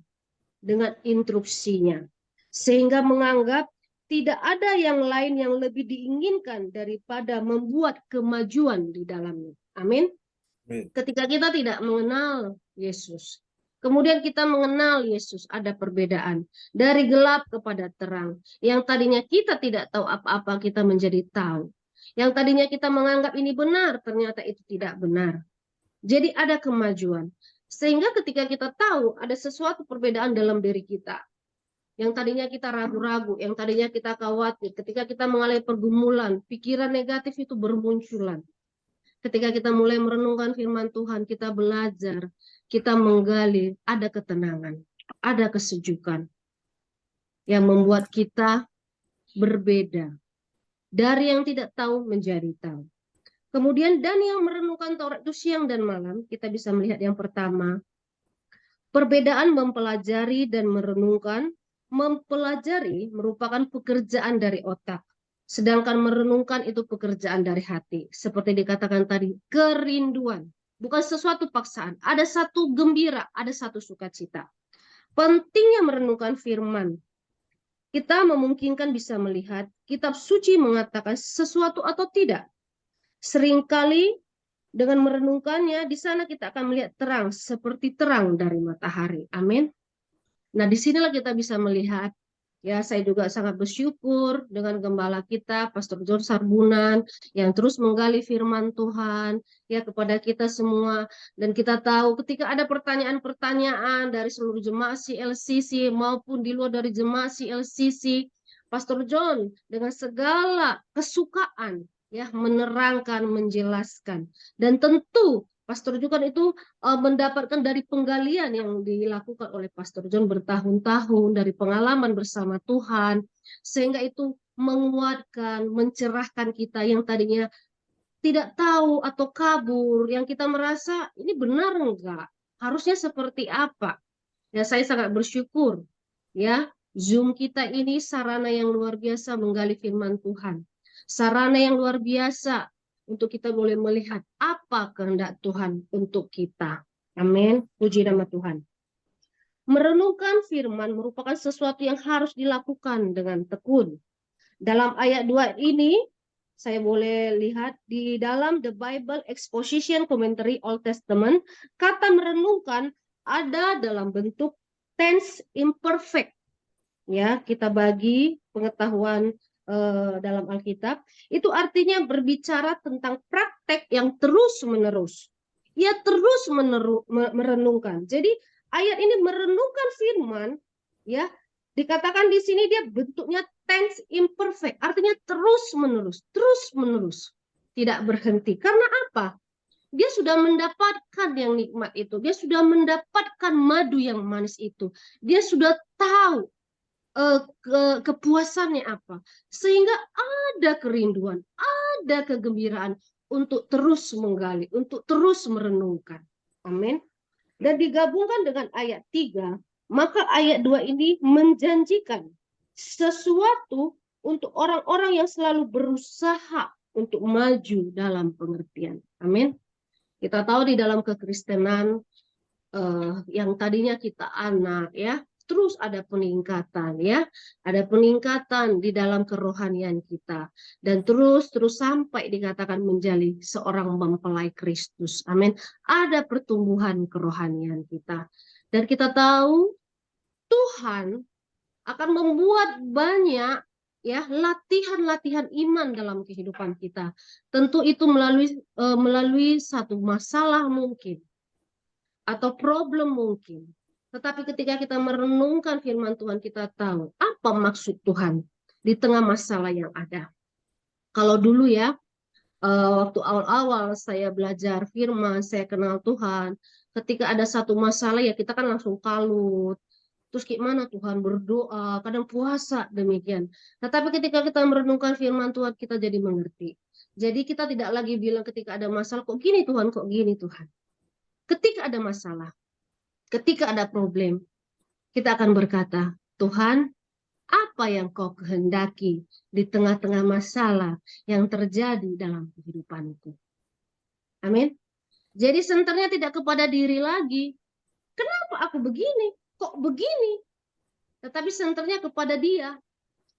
dengan instruksinya, sehingga menganggap tidak ada yang lain yang lebih diinginkan daripada membuat kemajuan di dalamnya. Amin. Ketika kita tidak mengenal Yesus, kemudian kita mengenal Yesus, ada perbedaan dari gelap kepada terang. Yang tadinya kita tidak tahu apa-apa, kita menjadi tahu. Yang tadinya kita menganggap ini benar, ternyata itu tidak benar. Jadi ada kemajuan. Sehingga ketika kita tahu ada sesuatu perbedaan dalam diri kita, yang tadinya kita ragu-ragu, yang tadinya kita khawatir, ketika kita mengalami pergumulan, pikiran negatif itu bermunculan. Ketika kita mulai merenungkan firman Tuhan, kita belajar, kita menggali, ada ketenangan, ada kesejukan yang membuat kita berbeda. Dari yang tidak tahu menjadi tahu. Kemudian dan yang merenungkan Taurat itu siang dan malam, kita bisa melihat yang pertama, perbedaan mempelajari dan merenungkan. Mempelajari merupakan pekerjaan dari otak, sedangkan merenungkan itu pekerjaan dari hati. Seperti dikatakan tadi, kerinduan, bukan sesuatu paksaan. Ada satu gembira, ada satu sukacita. Pentingnya merenungkan firman. Kita memungkinkan bisa melihat kitab suci mengatakan sesuatu atau tidak. Seringkali dengan merenungkannya, di sana kita akan melihat terang seperti terang dari matahari. Amin. Nah, disinilah kita bisa melihat, ya, saya juga sangat bersyukur dengan gembala kita, Pastor John Sarbunan, yang terus menggali firman Tuhan, ya, kepada kita semua. Dan kita tahu ketika ada pertanyaan-pertanyaan dari seluruh jemaat CLCC maupun di luar dari jemaat CLCC, Pastor John dengan segala kesukaan, ya, menerangkan, menjelaskan. Dan tentu Pastor John itu mendapatkan dari penggalian yang dilakukan oleh Pastor John bertahun-tahun, dari pengalaman bersama Tuhan, sehingga itu menguatkan, mencerahkan kita yang tadinya tidak tahu atau kabur, yang kita merasa ini benar enggak, harusnya seperti apa. Ya, saya sangat bersyukur, ya, Zoom kita ini sarana yang luar biasa menggali firman Tuhan, sarana yang luar biasa untuk kita boleh melihat apa kehendak Tuhan untuk kita. Amin. Puji nama Tuhan. Merenungkan firman merupakan sesuatu yang harus dilakukan dengan tekun. Dalam ayat 2 ini, saya boleh lihat di dalam The Bible Exposition Commentary Old Testament, kata merenungkan ada dalam bentuk tense imperfect. Ya, kita bagi pengetahuan dalam Alkitab, itu artinya berbicara tentang praktek yang terus-menerus. Ia terus merenungkan. Jadi ayat ini merenungkan firman, ya, dikatakan di sini dia bentuknya tense imperfect, artinya terus-menerus, tidak berhenti. Karena apa? Dia sudah mendapatkan yang nikmat itu, dia sudah mendapatkan madu yang manis itu, dia sudah tahu kepuasannya apa, sehingga ada kerinduan, ada kegembiraan untuk terus menggali, untuk terus merenungkan. Amin. Dan digabungkan dengan ayat 3, maka ayat 2 ini menjanjikan sesuatu untuk orang-orang yang selalu berusaha untuk maju dalam pengertian. Amin. Kita tahu di dalam kekristenan yang tadinya kita anak, ya, terus ada peningkatan, ya, ada peningkatan di dalam kerohanian kita, dan terus sampai dikatakan menjadi seorang mempelai Kristus. Amin. Ada pertumbuhan kerohanian kita, dan kita tahu Tuhan akan membuat banyak, ya, latihan-latihan iman dalam kehidupan kita. Tentu itu melalui satu masalah mungkin, atau problem mungkin. Tetapi ketika kita merenungkan firman Tuhan, kita tahu apa maksud Tuhan di tengah masalah yang ada. Kalau dulu, ya, waktu awal-awal saya belajar firman, saya kenal Tuhan, ketika ada satu masalah, ya, kita kan langsung kalut. Terus gimana Tuhan, berdoa, kadang puasa, demikian. Tetapi ketika kita merenungkan firman Tuhan, kita jadi mengerti. Jadi kita tidak lagi bilang ketika ada masalah, kok gini Tuhan, kok gini Tuhan. Ketika ada masalah, ketika ada problem, kita akan berkata, Tuhan, apa yang kau kehendaki di tengah-tengah masalah yang terjadi dalam kehidupanku. Amin. Jadi senternya tidak kepada diri lagi. Kenapa aku begini? Kok begini? Tetapi senternya kepada Dia.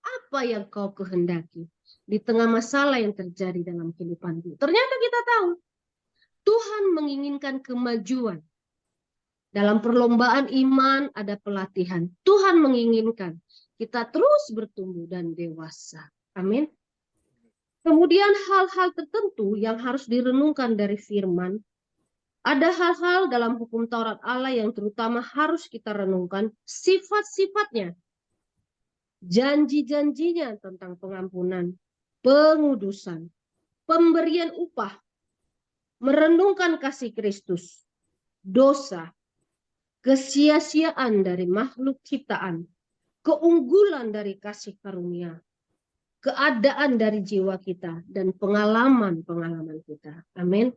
Apa yang kau kehendaki di tengah masalah yang terjadi dalam kehidupanku. Ternyata kita tahu, Tuhan menginginkan kemajuan. Dalam perlombaan iman ada pelatihan. Tuhan menginginkan kita terus bertumbuh dan dewasa. Amin. Kemudian hal-hal tertentu yang harus direnungkan dari firman. Ada hal-hal dalam hukum Taurat Allah yang terutama harus kita renungkan. Sifat-sifatnya. Janji-janjinya tentang pengampunan, pengudusan, pemberian upah, merenungkan kasih Kristus, dosa, kesia-siaan dari makhluk ciptaan, keunggulan dari kasih karunia, keadaan dari jiwa kita, dan pengalaman-pengalaman kita. Amin.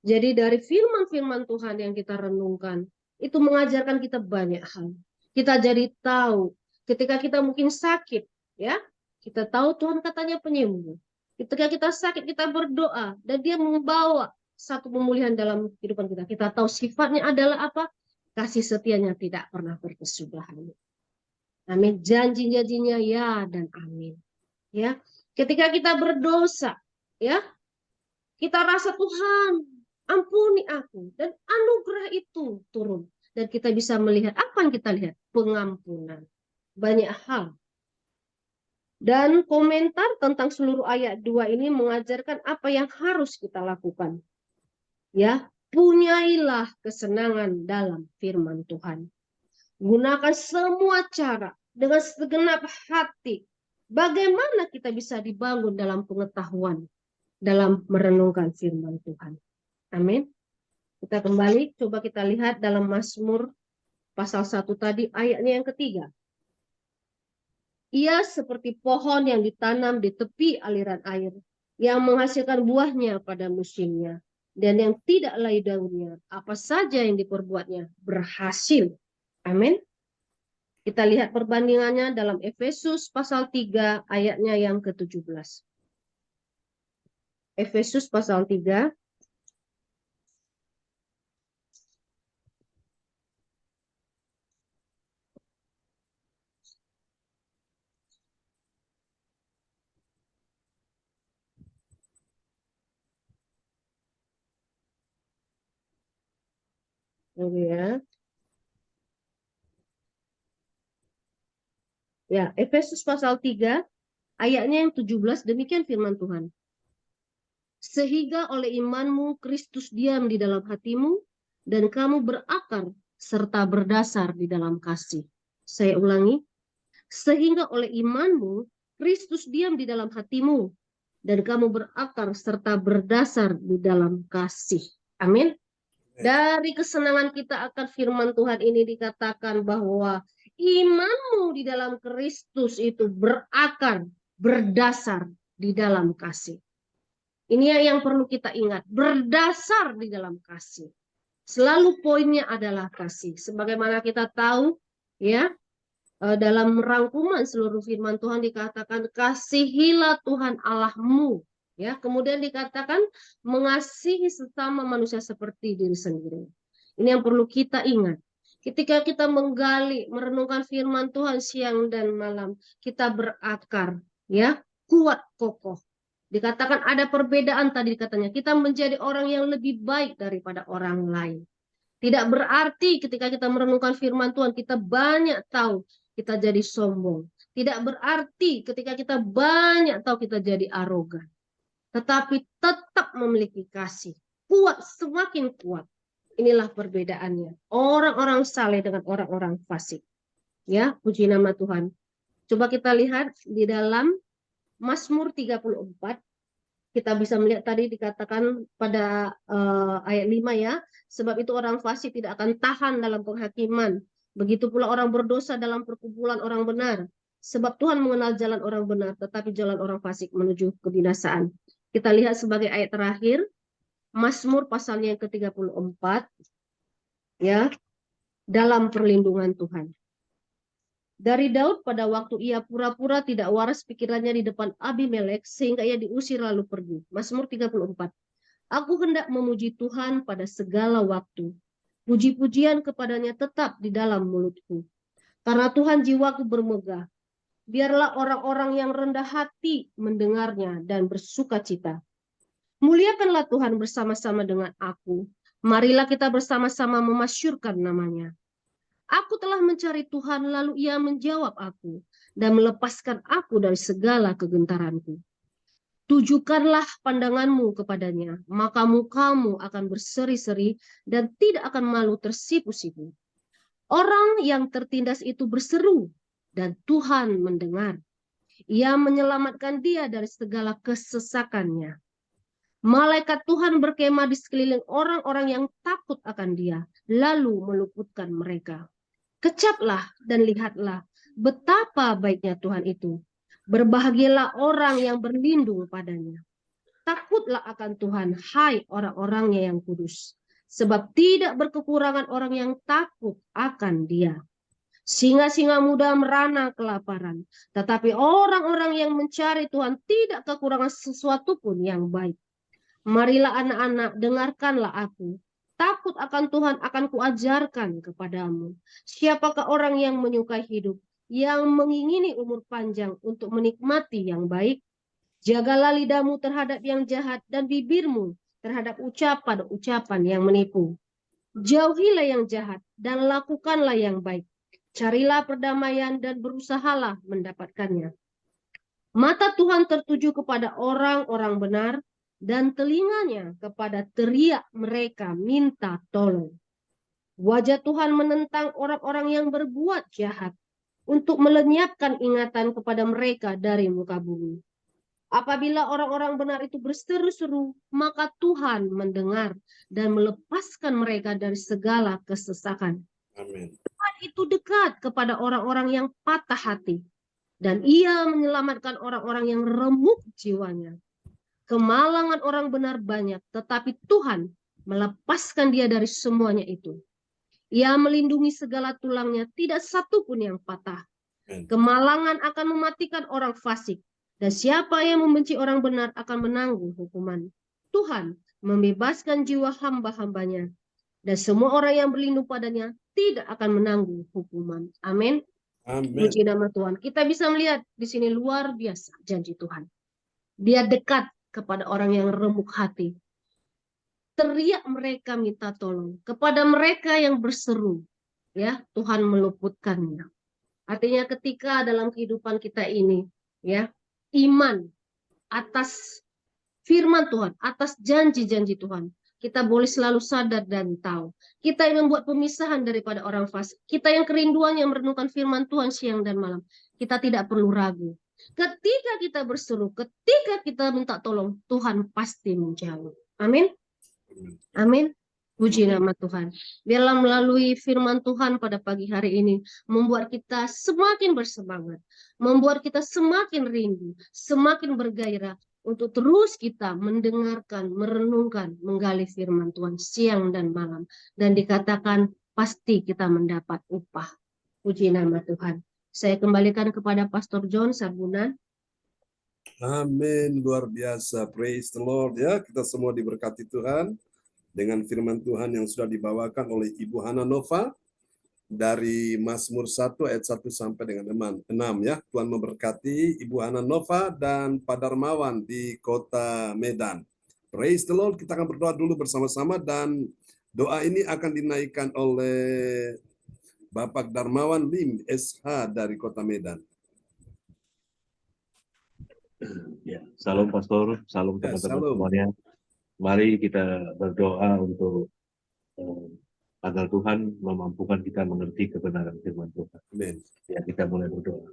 Jadi dari firman-firman Tuhan yang kita renungkan, itu mengajarkan kita banyak hal. Kita jadi tahu, ketika kita mungkin sakit, ya, kita tahu Tuhan katanya penyembuh. Ketika kita sakit, kita berdoa, dan Dia membawa satu pemulihan dalam kehidupan kita. Kita tahu sifatnya adalah apa? Kasih setianya tidak pernah berkesudahan. Amin. Janji-janjinya ya dan amin. Ya, ketika kita berdosa, ya, kita rasa Tuhan ampuni aku, dan anugerah itu turun, dan kita bisa melihat apa yang kita lihat, pengampunan, banyak hal. Dan komentar tentang seluruh ayat 2 ini mengajarkan apa yang harus kita lakukan. Ya, punyailah kesenangan dalam firman Tuhan. Gunakan semua cara dengan segenap hati. Bagaimana kita bisa dibangun dalam pengetahuan, dalam merenungkan firman Tuhan. Amin. Kita kembali, coba kita lihat dalam Mazmur pasal 1 tadi, ayatnya yang ketiga. Ia seperti pohon yang ditanam di tepi aliran air, yang menghasilkan buahnya pada musimnya, dan yang tidak lai daunnya, apa saja yang diperbuatnya berhasil. Amin. Kita lihat perbandingannya dalam Efesus pasal 3 ayatnya yang ke-17. Efesus pasal 3 17 Tunggu ya. Ya, Efesus pasal 3 ayatnya yang 17, demikian firman Tuhan. Sehingga oleh imanmu Kristus diam di dalam hatimu dan kamu berakar serta berdasar di dalam kasih. Saya ulangi. Sehingga oleh imanmu Kristus diam di dalam hatimu dan kamu berakar serta berdasar di dalam kasih. Amin. Dari kesenangan kita akan firman Tuhan ini dikatakan bahwa imanmu di dalam Kristus itu berakar, berdasar di dalam kasih. Ini yang perlu kita ingat, berdasar di dalam kasih. Selalu poinnya adalah kasih. Sebagaimana kita tahu, ya, dalam rangkuman seluruh firman Tuhan dikatakan kasihilah Tuhan Allahmu. Ya, kemudian dikatakan mengasihi sesama manusia seperti diri sendiri. Ini yang perlu kita ingat. Ketika kita menggali, merenungkan firman Tuhan siang dan malam, kita berakar, ya, kuat, kokoh. Dikatakan ada perbedaan tadi katanya, kita menjadi orang yang lebih baik daripada orang lain. Tidak berarti ketika kita merenungkan firman Tuhan, kita banyak tahu, kita jadi sombong. Tidak berarti ketika kita banyak tahu, kita jadi arogan. Tetapi tetap memiliki kasih. Kuat, semakin kuat. Inilah perbedaannya. Orang-orang saleh dengan orang-orang fasik. Ya, puji nama Tuhan. Coba kita lihat di dalam Mazmur 34. Kita bisa melihat tadi dikatakan pada ayat 5 ya. Sebab itu orang fasik tidak akan tahan dalam penghakiman. Begitu pula orang berdosa dalam perkumpulan orang benar. Sebab Tuhan mengenal jalan orang benar, tetapi jalan orang fasik menuju kebinasaan. Kita lihat sebagai ayat terakhir, Mazmur pasalnya yang ke-34, ya, dalam perlindungan Tuhan. Dari Daud pada waktu ia pura-pura tidak waras pikirannya di depan Abimelek, sehingga ia diusir lalu pergi. Mazmur 34. Aku hendak memuji Tuhan pada segala waktu. Puji-pujian kepadanya tetap di dalam mulutku. Karena Tuhan jiwaku bermegah. Biarlah orang-orang yang rendah hati mendengarnya dan bersuka cita. Muliakanlah Tuhan bersama-sama dengan aku. Marilah kita bersama-sama memasyurkan namanya. Aku telah mencari Tuhan, lalu ia menjawab aku dan melepaskan aku dari segala kegentaranku. Tujukanlah pandanganmu kepadanya, maka mukamu akan berseri-seri dan tidak akan malu tersipu-sipu. Orang yang tertindas itu berseru, dan Tuhan mendengar. Ia menyelamatkan dia dari segala kesesakannya. Malaikat Tuhan berkemah di sekeliling orang-orang yang takut akan dia, lalu meluputkan mereka. Kecaplah dan lihatlah betapa baiknya Tuhan itu. Berbahagialah orang yang berlindung padanya. Takutlah akan Tuhan, hai orang-orangnya yang kudus. Sebab tidak berkekurangan orang yang takut akan dia. Singa-singa muda merana kelaparan, tetapi orang-orang yang mencari Tuhan tidak kekurangan sesuatu pun yang baik. Marilah anak-anak, dengarkanlah aku. Takut akan Tuhan akan kuajarkan kepadamu. Siapakah orang yang menyukai hidup, yang mengingini umur panjang untuk menikmati yang baik? Jagalah lidahmu terhadap yang jahat dan bibirmu terhadap ucapan-ucapan yang menipu. Jauhilah yang jahat dan lakukanlah yang baik. Carilah perdamaian dan berusahalah mendapatkannya. Mata Tuhan tertuju kepada orang-orang benar dan telinganya kepada teriak mereka minta tolong. Wajah Tuhan menentang orang-orang yang berbuat jahat untuk melenyapkan ingatan kepada mereka dari muka bumi. Apabila orang-orang benar itu berseru-seru, maka Tuhan mendengar dan melepaskan mereka dari segala kesesakan. Amin. Tuhan itu dekat kepada orang-orang yang patah hati, dan ia menyelamatkan orang-orang yang remuk jiwanya. Kemalangan orang benar banyak, tetapi Tuhan melepaskan dia dari semuanya itu. Ia melindungi segala tulangnya, tidak satu pun yang patah. Kemalangan akan mematikan orang fasik, dan siapa yang membenci orang benar akan menanggung hukuman. Tuhan membebaskan jiwa hamba-hambanya, dan semua orang yang berlindung padanya tidak akan menanggung hukuman. Amin. Amin. Puji nama Tuhan. Kita bisa melihat di sini luar biasa janji Tuhan. Dia dekat kepada orang yang remuk hati. teriak mereka minta tolong. Kepada mereka yang berseru, ya, Tuhan meluputkannya. Artinya ketika dalam kehidupan kita ini, ya, iman atas firman Tuhan, atas janji-janji Tuhan, kita boleh selalu sadar dan tahu. Kita yang membuat pemisahan daripada orang fasik. Kita yang kerinduan yang merenungkan firman Tuhan siang dan malam. Kita tidak perlu ragu. Ketika kita berseru, ketika kita minta tolong, Tuhan pasti menjawab. Amin. Amin. Puji nama Tuhan. Biarlah melalui firman Tuhan pada pagi hari ini membuat kita semakin bersemangat, membuat kita semakin rindu, semakin bergairah untuk terus kita mendengarkan, merenungkan, menggali firman Tuhan siang dan malam. Dan dikatakan pasti kita mendapat upah. Puji nama Tuhan. Saya kembalikan kepada Pastor John Sarbunan. Amin, luar biasa. Praise the Lord ya. Kita semua diberkati Tuhan dengan firman Tuhan yang sudah dibawakan oleh Ibu Hana Nova dari Mazmur 1 ayat 1 sampai dengan 6 ya. Tuhan memberkati Ibu Hana Nova dan Pak Darmawan di Kota Medan. Praise the Lord. Kita akan berdoa dulu bersama-sama dan doa ini akan dinaikkan oleh Bapak Darmawan Lim SH dari Kota Medan. Ya, salam pastor, salam Ya, teman-teman salam. semuanya. Mari kita berdoa untuk agar Tuhan memampukan kita mengerti kebenaran firman Tuhan. Amin. Ya, kita mulai berdoa.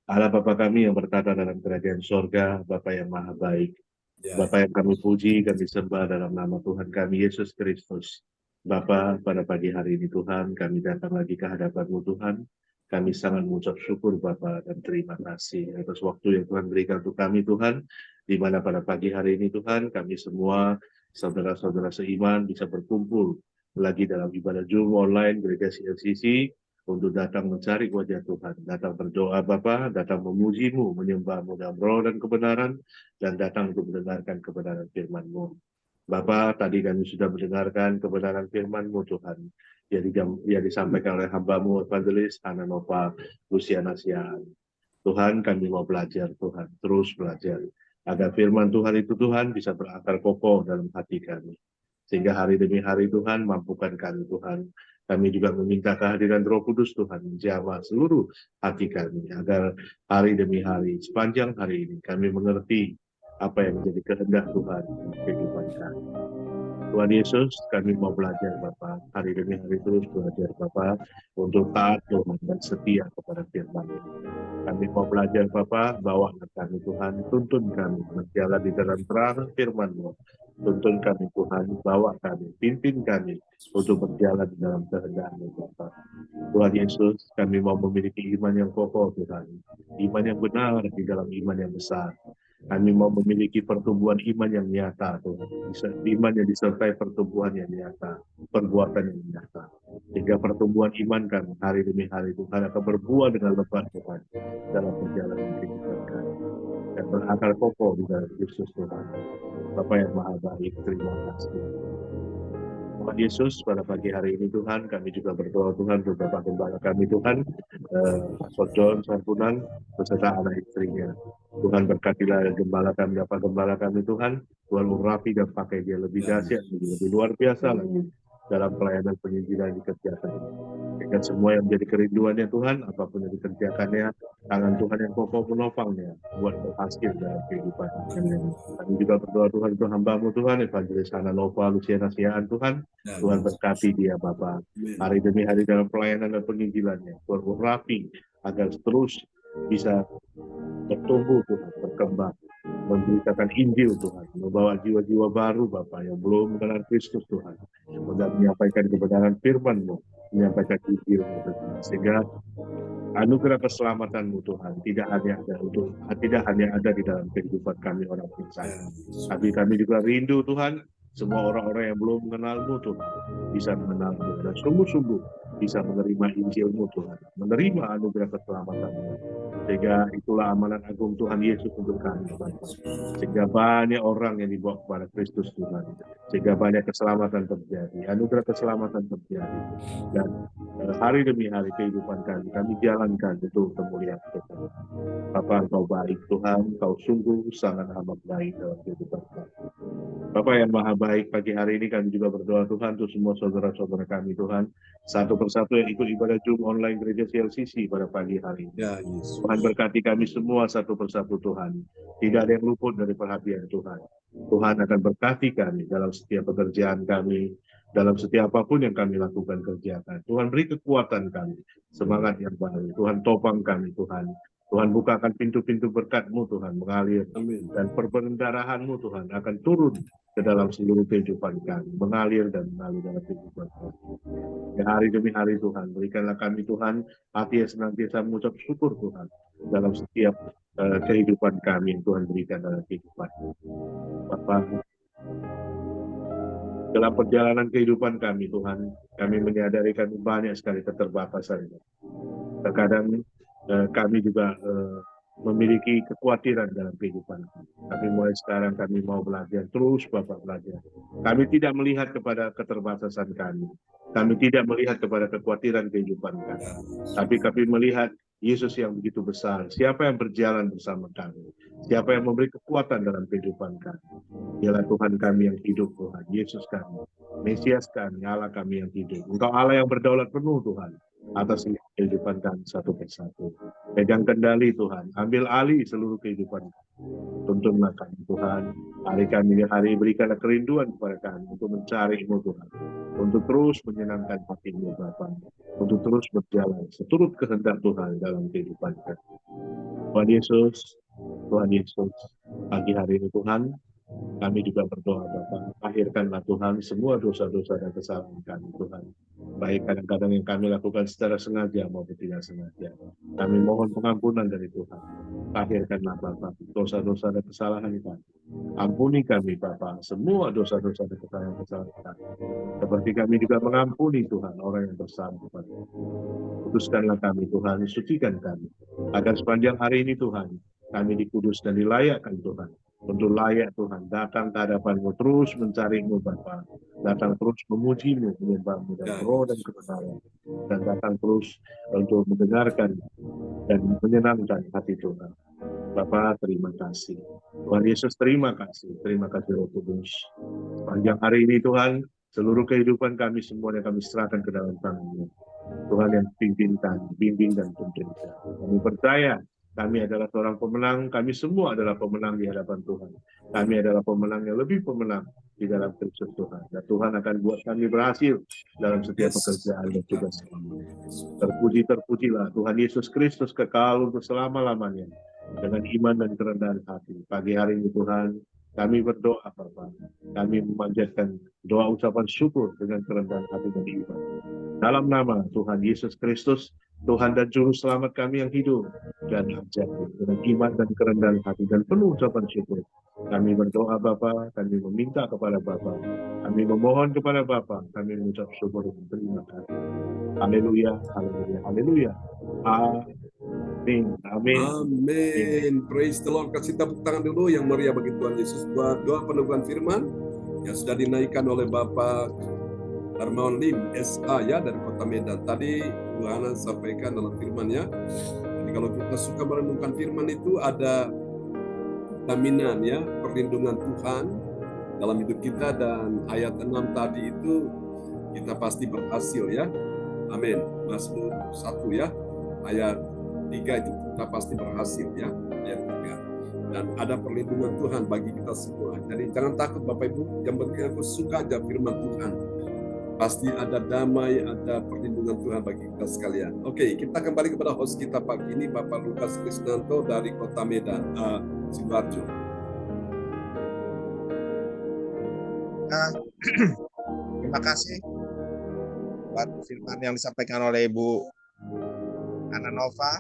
Allah Bapa kami yang bertata dalam kerajaan sorga, Bapa yang maha baik, Ya, Bapa yang kami puji, kami sembah dalam nama Tuhan kami Yesus Kristus. Bapa, pada pagi hari ini Tuhan, kami datang lagi ke hadapan-Mu Tuhan. Kami sangat mengucap syukur Bapa dan terima kasih atas waktu yang Tuhan berikan untuk kami Tuhan, di mana pada pagi hari ini Tuhan, kami semua saudara-saudara seiman bisa berkumpul lagi dalam ibadah Zoom online Gereja CLCC untuk datang mencari wajah Tuhan, datang berdoa Bapa, datang memuji-Mu, menyembah-Mu dalam roh dan kebenaran, dan datang untuk mendengarkan kebenaran firman-Mu. Bapa, tadi kami sudah mendengarkan kebenaran firman-Mu Tuhan, yang disampaikan oleh hamba-Mu Evangelis Hana Nova Luciana Siaan. Tuhan, kami mau belajar Tuhan, terus belajar, agar firman Tuhan itu Tuhan bisa berakar kokoh dalam hati kami. Sehingga hari demi hari Tuhan, mampukan kami Tuhan. Kami juga meminta kehadiran Roh Kudus Tuhan menjamah seluruh hati kami, agar hari demi hari, sepanjang hari ini, kami mengerti apa yang menjadi kehendak Tuhan dalam kehidupan kami. Tuhan Yesus, kami mau belajar Bapa, hari demi hari terus belajar Bapa, untuk taat Tuhan dan setia kepada firman-Mu. Kami mau belajar Bapa, bawalah kami Tuhan, tuntun kami berjalan di dalam terang firman-Mu. Tuntun kami Tuhan, bawa kami, pimpin kami untuk berjalan di dalam kehendak-Mu Bapa. Tuhan Yesus, kami mau memiliki iman yang kokoh Tuhan, iman yang benar di dalam iman yang besar. Kami mau memiliki pertumbuhan iman yang nyata Tuhan, iman yang disertai pertumbuhan yang nyata, perbuatan yang nyata. Sehingga pertumbuhan iman kami hari demi hari Tuhan akan berbuah dengan lebat Tuhan dalam perjalanan kehidupan kami. Dan berakar kokoh di dalam Yesus Tuhan. Bapa yang maha baik, terima kasih. Tuhan Yesus, pada pagi hari ini Tuhan, kami juga berdoa Tuhan untuk Bapak Gembala kami Tuhan, Pastor John Sarbunan, beserta anak istrinya. Tuhan berkatilah Gembala kami, Bapak Gembala kami Tuhan, Tuhan merapi dan pakai dia lebih dahsyat, lebih luar biasa lagi dalam pelayanan penginjilan di kerjaan ini. Sehingga semua yang menjadi kerinduannya Tuhan, apapun yang dikerjakannya, tangan Tuhan yang kokoh menopangnya, buat berhasil dalam kehidupan. Kami juga berdoa Tuhan untuk hamba-Mu Tuhan, Evangelis Hana Nova Luciana Siaan Tuhan, Tuhan berkati dia Bapa, hari demi hari dalam pelayanan dan penginjilannya. Tuhan urapi agar terus bisa bertumbuh Tuhan, berkembang, memberitakan Injil Tuhan, membawa jiwa-jiwa baru Bapa yang belum mengenal Kristus Tuhan, untuk menyampaikan kebenaran firman-Mu, menyampaikan Injil-Mu Tuhan, sehingga anugerah keselamatan-Mu Tuhan tidak hanya ada di dalam kehidupan kami orang percaya, tapi kami juga rindu Tuhan, semua orang-orang yang belum mengenal-Mu Tuhan bisa mengenal-Mu dan sungguh-sungguh bisa menerima Injil-Mu Tuhan, menerima anugerah keselamatan-Mu. Sehingga itulah amanat agung Tuhan Yesus untuk kami, Bapa. Sehingga banyak orang yang dibawa kepada Kristus Tuhan. Sehingga banyak keselamatan terjadi, anugerah keselamatan terjadi. Dan hari demi hari kehidupan kami jalankan untuk kemuliaan Tuhan. Bapa, Engkau baik Tuhan, Engkau sungguh sangat amat baik dalam kehidupan kami. Bapak yang maha baik, pagi hari ini kami juga berdoa Tuhan untuk semua saudara-saudara kami Tuhan, satu persatu yang ikut ibadah Zoom online Gereja CLCC pada pagi hari ini. Ya, Yesus. Tuhan berkati kami semua satu persatu Tuhan. Tidak ada yang luput dari perhatian Tuhan. Tuhan akan berkati kami dalam setiap pekerjaan kami, dalam setiap apapun yang kami lakukan kerjakan. Tuhan beri kekuatan kami, semangat yang baru. Tuhan topang kami Tuhan. Tuhan bukakan pintu-pintu berkat-Mu Tuhan mengalir. Amin. Dan perbendarahan-Mu Tuhan akan turun ke dalam seluruh kehidupan kami. Mengalir dan mengalir dalam kehidupan kami. Ya, hari demi hari Tuhan, berikanlah kami Tuhan hati yang senantiasa mengucap syukur Tuhan dalam setiap kehidupan kami yang Tuhan berikan dalam kehidupan. Bapak, dalam perjalanan kehidupan kami Tuhan, kami menyadari kami banyak sekali keterbatasan. Terkadang kami juga memiliki kekhawatiran dalam kehidupan kami. Tapi mulai sekarang kami mau belajar terus, Bapak, belajar. Kami tidak melihat kepada keterbatasan kami. Kami tidak melihat kepada kekhawatiran kehidupan kami. Tapi kami melihat Yesus yang begitu besar. Siapa yang berjalan bersama kami? Siapa yang memberi kekuatan dalam kehidupan kami? Dialah Tuhan kami yang hidup, Tuhan. Yesus kami. Mesias kami, Allah kami yang hidup. Engkau Allah yang berdaulat penuh, Tuhan, atas kehidupan kami satu persatu. Pegang kendali Tuhan, ambil alih seluruh kehidupan kami. Tuntunlah kami Tuhan, hari kami hari berikanlah kerinduan kepada kami untuk mencari-Mu Tuhan, untuk terus menyenangkan hati-Mu Bapa, untuk terus berjalan seturut kehendak Tuhan dalam kehidupan kami. Tuhan Yesus, pagi hari ini Tuhan, kami juga berdoa Bapa, akhirkanlah Tuhan semua dosa-dosa dan kesalahan kami Tuhan. Baik kadang-kadang yang kami lakukan secara sengaja maupun tidak sengaja. Kami mohon pengampunan dari Tuhan. Akhirkanlah Bapa dosa-dosa dan kesalahan kami. Ampuni kami Bapa semua dosa-dosa dan kesalahan kami. Seperti kami juga mengampuni Tuhan orang yang bersalah kepada kami. Kuduskanlah kami Tuhan, sucikan kami. Agar sepanjang hari ini Tuhan, kami dikudus dan dilayakkan Tuhan. Untuk layak Tuhan, datang ke hadapan-Mu, terus mencari-Mu Bapa, datang terus memuji-Mu, menyembah-Mu dan roh dan kebenaran, dan datang terus untuk mendengarkan dan menyenangkan hati Tuhan. Bapa, terima kasih. Tuhan Yesus, terima kasih Roh Kudus. Panjang hari ini Tuhan, seluruh kehidupan kami semuanya kami serahkan ke dalam tangan-Mu. Tuhan yang pimpin kami, bimbing dan tuntun kami. Kami percaya kami adalah seorang pemenang, kami semua adalah pemenang di hadapan Tuhan. Kami adalah pemenang yang lebih pemenang di dalam Kristus Tuhan. Dan Tuhan akan buat kami berhasil dalam setiap pekerjaan dan tugas kami. Terpuji-terpujilah Tuhan Yesus Kristus kekal untuk selama-lamanya. Dengan iman dan kerendahan hati. Pagi hari ini Tuhan, kami berdoa Bapa. Kami memanjatkan doa ucapan syukur dengan kerendahan hati dan iman. Dalam nama Tuhan Yesus Kristus, Tuhan dan Juru Selamat kami yang hidup dan abadi, dengan iman dan kerendahan hati dan penuh ucapan syukur. Kami berdoa Bapa, kami meminta kepada Bapa, kami memohon kepada Bapa, kami mengucap syukur dan terima kasih. Haleluya, haleluya, haleluya. Amin, amin. Amin. Praise the Lord. Kasih tepuk tangan dulu yang meriah bagi Tuhan Yesus. Buat doa peneguhan firman yang sudah dinaikkan oleh Bapak Darmawan Lim SA ya dari Kota Medan. Tadi Bu Hana sampaikan dalam firman-Nya. Jadi kalau kita suka merenungkan firman itu ada jaminan ya, perlindungan Tuhan dalam hidup kita, dan ayat 6 tadi itu kita pasti berhasil ya. Amin. Mazmur 1 ya. Ayat 3 itu kita pasti berhasil ya. Ayat 3. Dan ada perlindungan Tuhan bagi kita semua. Jadi jangan takut Bapak Ibu, yang penting aku suka aja firman Tuhan. Pasti ada damai, ada perlindungan Tuhan bagi kita sekalian. Oke, kita kembali kepada host kita pagi ini, Bapak Lukas Krisnanto dari Kota Medan, Sidoarjo. Terima kasih buat firman yang disampaikan oleh Ibu Ana Nova,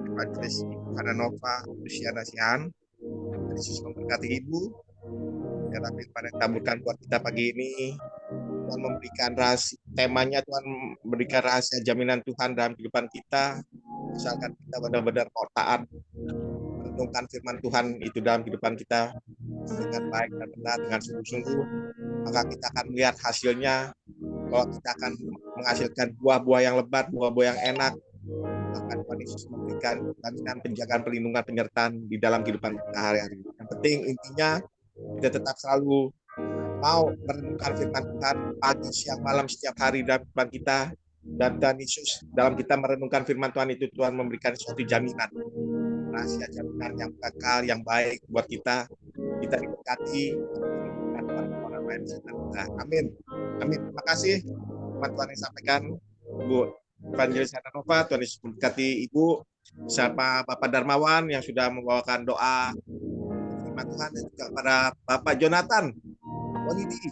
Evangelis Ana Nova, Luciana Sihan. Yesus memberkati Ibu. Ya, tapi pada taburkan buat kita pagi ini. Tuhan memberikan rahasia, temanya Tuhan memberikan rahasia jaminan Tuhan dalam kehidupan kita. Misalkan kita benar-benar mau taat merenungkan firman Tuhan itu dalam kehidupan kita dengan baik dan benar, dengan sungguh-sungguh, maka kita akan melihat hasilnya, bahwa kita akan menghasilkan buah-buah yang lebat, buah-buah yang enak. Akan Tuhan Yesus memberikan jaminan penjagaan, perlindungan, penyertaan di dalam kehidupan kita hari-hari. Yang penting intinya kita tetap selalu mau merenungkan firman Tuhan pagi, siang, malam, setiap hari dalam kehidupan kita. Dan Tuhan Yesus dalam kita merenungkan firman Tuhan itu, Tuhan memberikan suatu jaminan, rahasia jaminan yang kekal, yang baik buat kita. Kita diberkati dan Tuhan orang lain serta kita. Amin. Amin. Terima kasih firman Tuhan yang disampaikan Bu Evangelis Nova. Tuhan Yesus memberkati Ibu sama Bapak Darmawan yang sudah membawakan doa firman Tuhan, dan juga pada Bapak Jonathan Walidi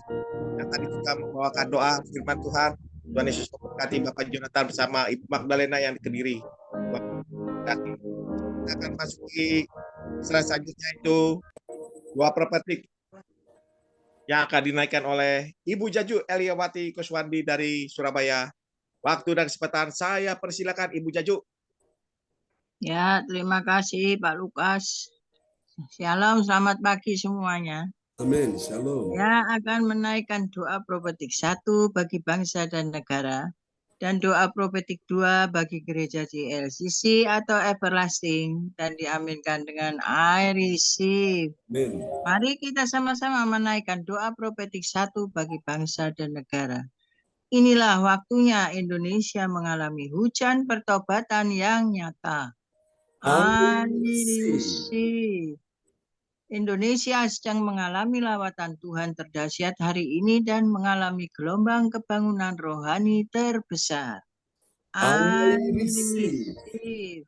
yang tadi juga membawakan doa firman Tuhan. Tuhan Yesus memberkati Bapak Jonathan bersama Ibu Magdalena yang di Kediri. Dan kita akan masuki selanjutnya itu doa prophetik yang akan dinaikkan oleh Ibu Jaju Eliawati Kuswandi dari Surabaya. Waktu dan kesempatan saya persilakan Ibu Jaju. Ya, terima kasih Pak Lukas. Shalom, selamat pagi semuanya. Amin. Shalom. Ya, akan menaikkan doa prophetik 1 bagi bangsa dan negara, dan doa prophetik 2 bagi gereja GLCC atau Everlasting, dan diaminkan dengan I receive. Amin. Mari kita sama-sama menaikkan doa prophetik 1 bagi bangsa dan negara. Inilah waktunya Indonesia mengalami hujan pertobatan yang nyata. I receive. Indonesia sedang mengalami lawatan Tuhan terdahsyat hari ini dan mengalami gelombang kebangunan rohani terbesar. I receive.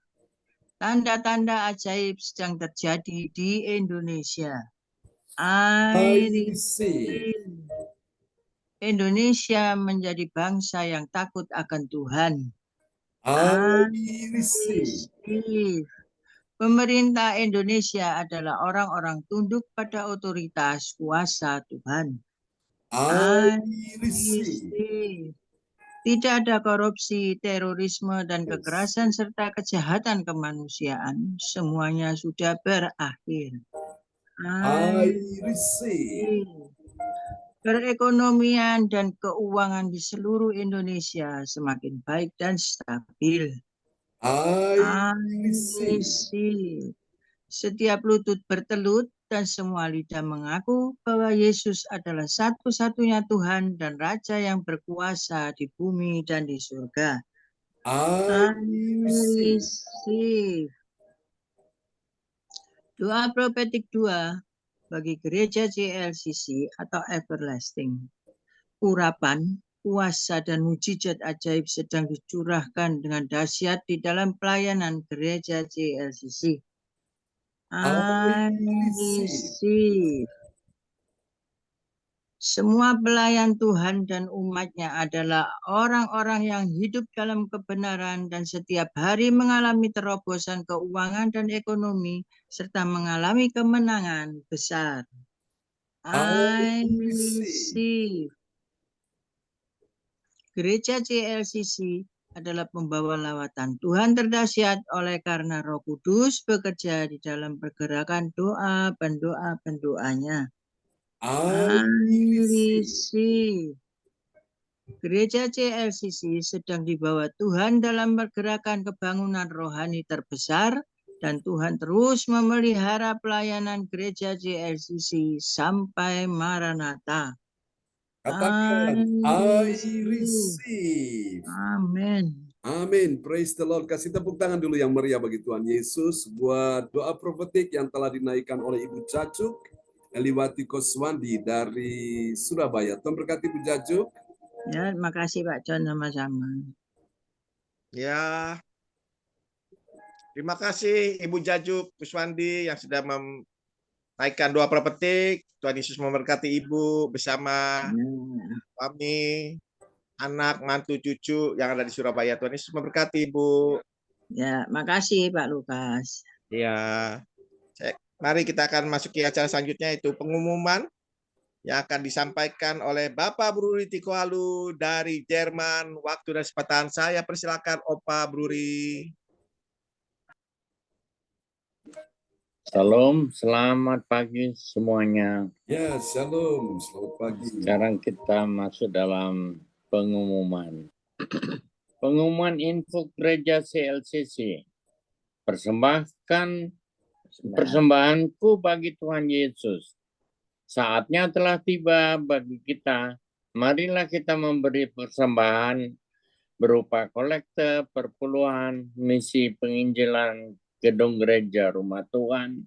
Tanda-tanda ajaib sedang terjadi di Indonesia. I receive. Indonesia menjadi bangsa yang takut akan Tuhan. I receive. Pemerintah Indonesia adalah orang-orang tunduk pada otoritas kuasa Tuhan. I receive. Tidak ada korupsi, terorisme, dan kekerasan serta kejahatan kemanusiaan. Semuanya sudah berakhir. I receive. Perekonomian dan keuangan di seluruh Indonesia semakin baik dan stabil. I receive. Setiap lutut bertelut dan semua lidah mengaku bahwa Yesus adalah satu-satunya Tuhan dan Raja yang berkuasa di bumi dan di surga. I receive. Doa prophetik 2 bagi gereja GLCC atau Everlasting. Urapan, kuasa, dan mujizat ajaib sedang dicurahkan dengan dahsyat di dalam pelayanan gereja GLCC. I receive. Semua pelayan Tuhan dan umatnya adalah orang-orang yang hidup dalam kebenaran dan setiap hari mengalami terobosan keuangan dan ekonomi serta mengalami kemenangan besar. I receive. Gereja GLCC adalah pembawa lawatan Tuhan terdahsyat oleh karena Roh Kudus bekerja di dalam pergerakan doa pendoa-pendoanya. I receive. Gereja GLCC sedang dibawa Tuhan dalam pergerakan kebangunan rohani terbesar dan Tuhan terus memelihara pelayanan gereja GLCC sampai Maranatha. Katakan, I receive. Amin. Amin. Praise the Lord. Kasih tepuk tangan dulu yang meriah bagi Tuhan Yesus buat doa profetik yang telah dinaikkan oleh Ibu Cacuk Eliwati Kuswandi dari Surabaya. Tuhan berkati Ibu Cacuk. Ya, terima kasih Pak John, sama-sama. Ya, terima kasih Ibu Jaju Kuswandi yang sudah menaikkan doa prophetik. Tuhan Yesus memberkati Ibu bersama kami, anak, mantu, cucu yang ada di Surabaya. Tuhan Yesus memberkati Ibu. Ya, makasih Pak Lukas. Ya, mari kita akan masuki acara selanjutnya, itu pengumuman yang akan disampaikan oleh Bapak Bruri Tikoalu dari Jerman. Waktu dan kesempatan saya persilakan Opa Bruri. Shalom, selamat pagi semuanya. Ya, shalom. Selamat pagi. Sekarang kita masuk dalam pengumuman. Pengumuman info gereja CLCC. Persembahanku bagi Tuhan Yesus. Saatnya telah tiba bagi kita. Marilah kita memberi persembahan berupa kolekte, perpuluhan, misi penginjilan, gedung gereja, rumah Tuhan,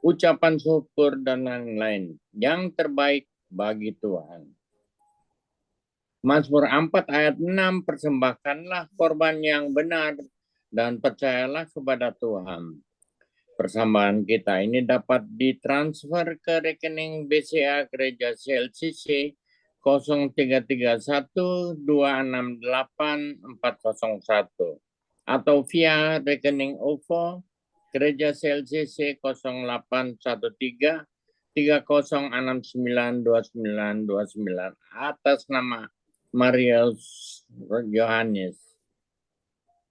ucapan syukur, dan lain-lain yang terbaik bagi Tuhan. Mazmur 4 ayat 6, persembahkanlah korban yang benar dan percayalah kepada Tuhan. Persembahan kita ini dapat ditransfer ke rekening BCA Gereja CLCC 0331268401 atau via rekening OVO Gereja CLCC 0813-30692929 atas nama Marius Yohanes.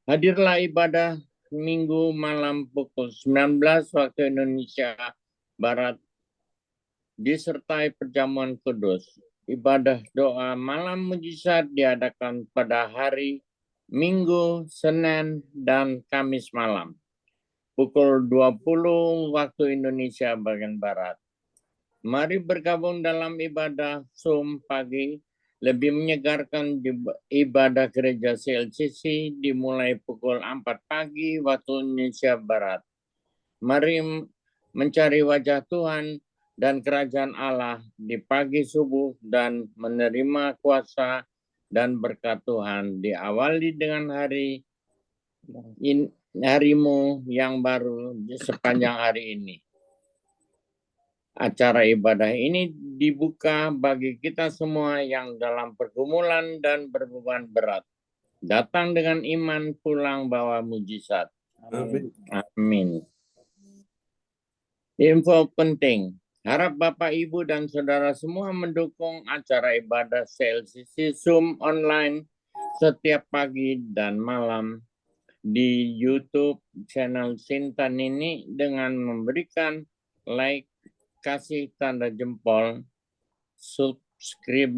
Hadirlah ibadah Minggu malam pukul 19 waktu Indonesia Barat disertai perjamuan kudus. Ibadah doa malam mujizat diadakan pada hari Minggu, Senin, dan Kamis malam. Pukul 20 waktu Indonesia bagian Barat. Mari bergabung dalam ibadah Zoom pagi. Lebih menyegarkan ibadah gereja CLCC dimulai pukul 4 pagi waktu Indonesia Barat. Mari mencari wajah Tuhan dan kerajaan Allah di pagi subuh dan menerima kuasa dan berkat Tuhan. Diawali dengan harimu yang baru sepanjang hari ini. Acara ibadah ini dibuka bagi kita semua yang dalam pergumulan dan berbeban berat. Datang dengan iman, pulang bawa mujizat. Amin. Amin. Info penting. Harap Bapak, Ibu, dan Saudara semua mendukung acara ibadah CLCC Zoom online setiap pagi dan malam di YouTube channel Sintan ini dengan memberikan like, kasih tanda jempol, subscribe,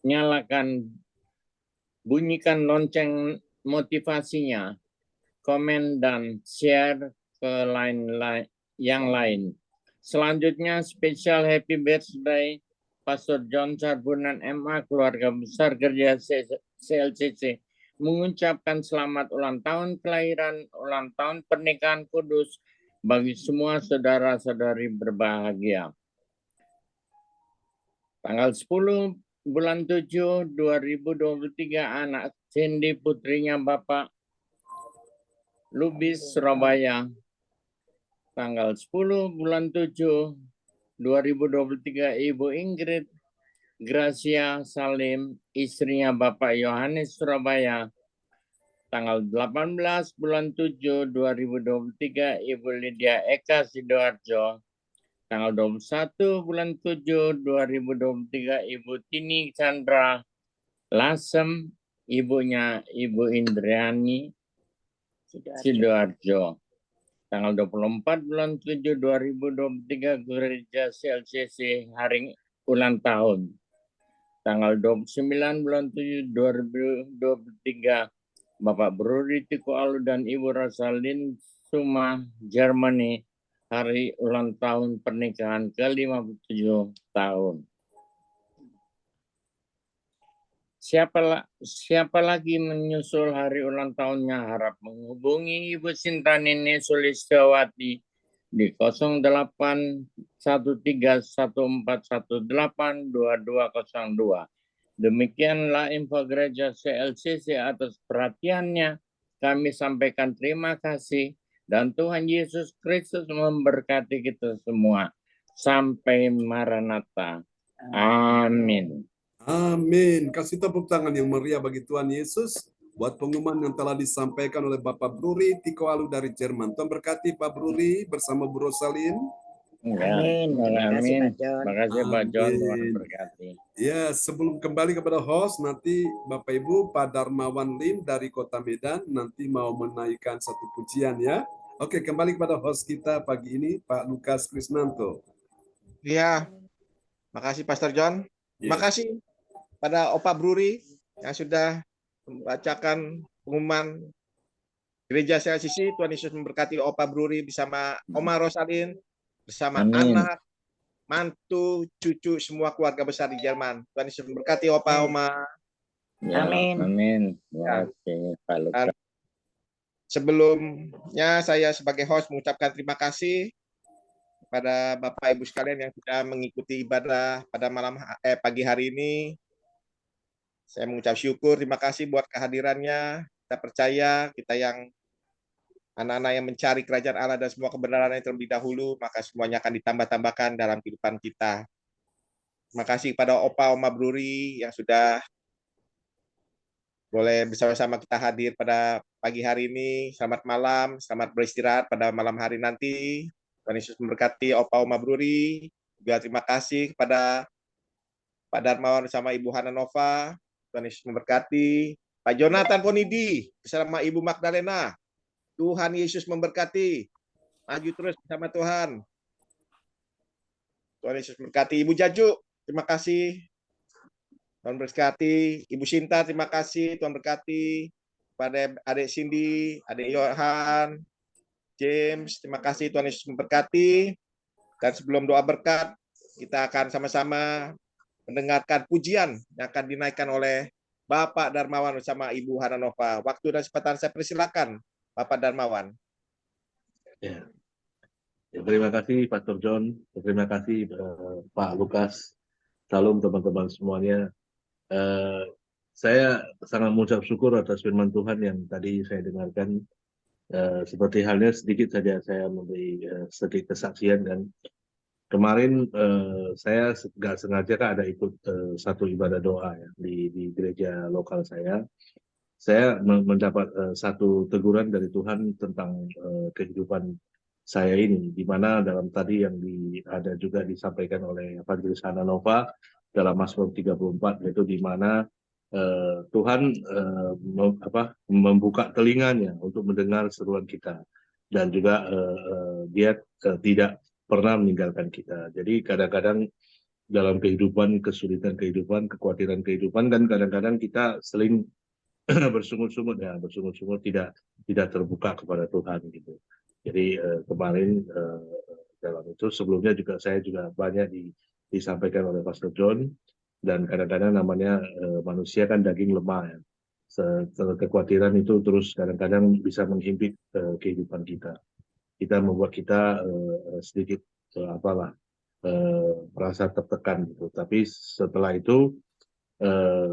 nyalakan, bunyikan lonceng motivasinya, komen dan share ke yang lain. Selanjutnya spesial happy birthday Pastor John Sarbunan MA, keluarga besar gereja CLCC, mengucapkan selamat ulang tahun kelahiran, ulang tahun pernikahan kudus bagi semua saudara-saudari berbahagia. Tanggal 10 bulan 7 2023 anak Cindy putrinya Bapak Lubis Surabaya. Tanggal 10 bulan 7 2023 Ibu Ingrid Gracia Salim istrinya Bapak Yohanes Surabaya. Tanggal 18 bulan 7 2023 Ibu Lydia Eka Sidoarjo. Tanggal 21 bulan 7 2023 Ibu Tini Chandra Lasem, ibunya Ibu Indriani Sidoarjo. Tanggal 24 bulan 7 2023 Gereja CLCC hari ulang tahun. Tanggal 29 bulan 7 2023 Bapak Bruri Tiko Alu dan Ibu Rosalin Suma, Germany, hari ulang tahun pernikahan ke-57 tahun. Siapa lagi menyusul hari ulang tahunnya, harap menghubungi Ibu Sintanini Sulistiyawati di 081314182202. Demikianlah info gereja CLCC. Atas perhatiannya kami sampaikan terima kasih dan Tuhan Yesus Kristus memberkati kita semua. Sampai Maranatha. Amin. Amin. Kasih tepuk tangan yang meriah bagi Tuhan Yesus buat pengumuman yang telah disampaikan oleh Bapak Bruri Tiko Alu dari Jerman. Tuhan berkati Pak Bruri bersama Bu Rosalin. Amin. Amin. Terima kasih Pak John. Tuhan Amin. berkati. Ya, sebelum kembali kepada host, nanti Bapak Ibu Pak Darmawan Lim dari Kota Medan nanti mau menaikkan satu pujian ya. Oke, kembali kepada host kita pagi ini, Pak Lukas Krisnanto. Ya, makasih Pastor John. Terima Iya. kasih pada Opa Bruri yang sudah membacakan pengumuman Gereja CLCC. Tuhan Yesus memberkati Opa Bruri bersama Oma Rosalin, bersama Amin. anak, mantu, cucu, semua keluarga besar di Jerman. Tuhan Yesus memberkati Opa, Oma. Ya, amin. Ya, oke, Pak Lukas. Sebelumnya saya sebagai host mengucapkan terima kasih kepada Bapak Ibu sekalian yang sudah mengikuti ibadah pada pagi hari ini. Saya mengucap syukur, terima kasih buat kehadirannya. Kita percaya kita yang anak-anak yang mencari kerajaan Allah dan semua kebenaran yang terlebih dahulu, maka semuanya akan ditambah-tambahkan dalam kehidupan kita. Terima kasih kepada Opa Oma Bruri yang sudah boleh bersama-sama kita hadir pada pagi hari ini. Selamat malam, selamat beristirahat pada malam hari nanti. Tuhan Yesus memberkati Opa Oma Bruri. Juga terima kasih kepada Pak Darmawan bersama Ibu Hana Nova. Tuhan Yesus memberkati. Pak Jonathan Ponidi bersama Ibu Magdalena. Tuhan Yesus memberkati. Maju terus bersama Tuhan. Tuhan Yesus memberkati. Ibu Jaju, terima kasih. Tuhan berkati. Ibu Sinta, terima kasih. Tuhan berkati. Pada adik Cindy, adik Yohan, James, terima kasih. Tuhan Yesus memberkati. Dan sebelum doa berkat, kita akan sama-sama mendengarkan pujian yang akan dinaikkan oleh Bapak Darmawan bersama Ibu Haranova. Waktu dan kesempatan saya persilakan, Bapak Darmawan. Ya. Ya, terima kasih Pastor John, terima kasih Pak Lukas. Salam teman-teman semuanya. Saya sangat mengucap syukur atas firman Tuhan yang tadi saya dengarkan. Seperti halnya sedikit saja saya memberi sedikit kesaksian, dan kemarin saya nggak sengaja ada ikut satu ibadah doa ya, di gereja lokal saya. Saya mendapat satu teguran dari Tuhan tentang kehidupan saya ini, di mana dalam tadi yang ada juga disampaikan oleh Evangelis Hana Nova dalam Mazmur 34, yaitu di mana Tuhan membuka telinganya untuk mendengar seruan kita, dan juga Dia tidak pernah meninggalkan kita. Jadi kadang-kadang dalam kehidupan, kesulitan kehidupan, kekhawatiran kehidupan, kan kadang-kadang kita seling bersungut-sungut tidak terbuka kepada Tuhan gitu. Jadi kemarin dalam itu sebelumnya juga saya juga banyak disampaikan oleh Pastor John, dan kadang-kadang namanya manusia kan daging lemah ya. Kekhawatiran itu terus kadang-kadang bisa menghimpit kehidupan kita. Kita membuat kita sedikit merasa tertekan gitu. Tapi setelah itu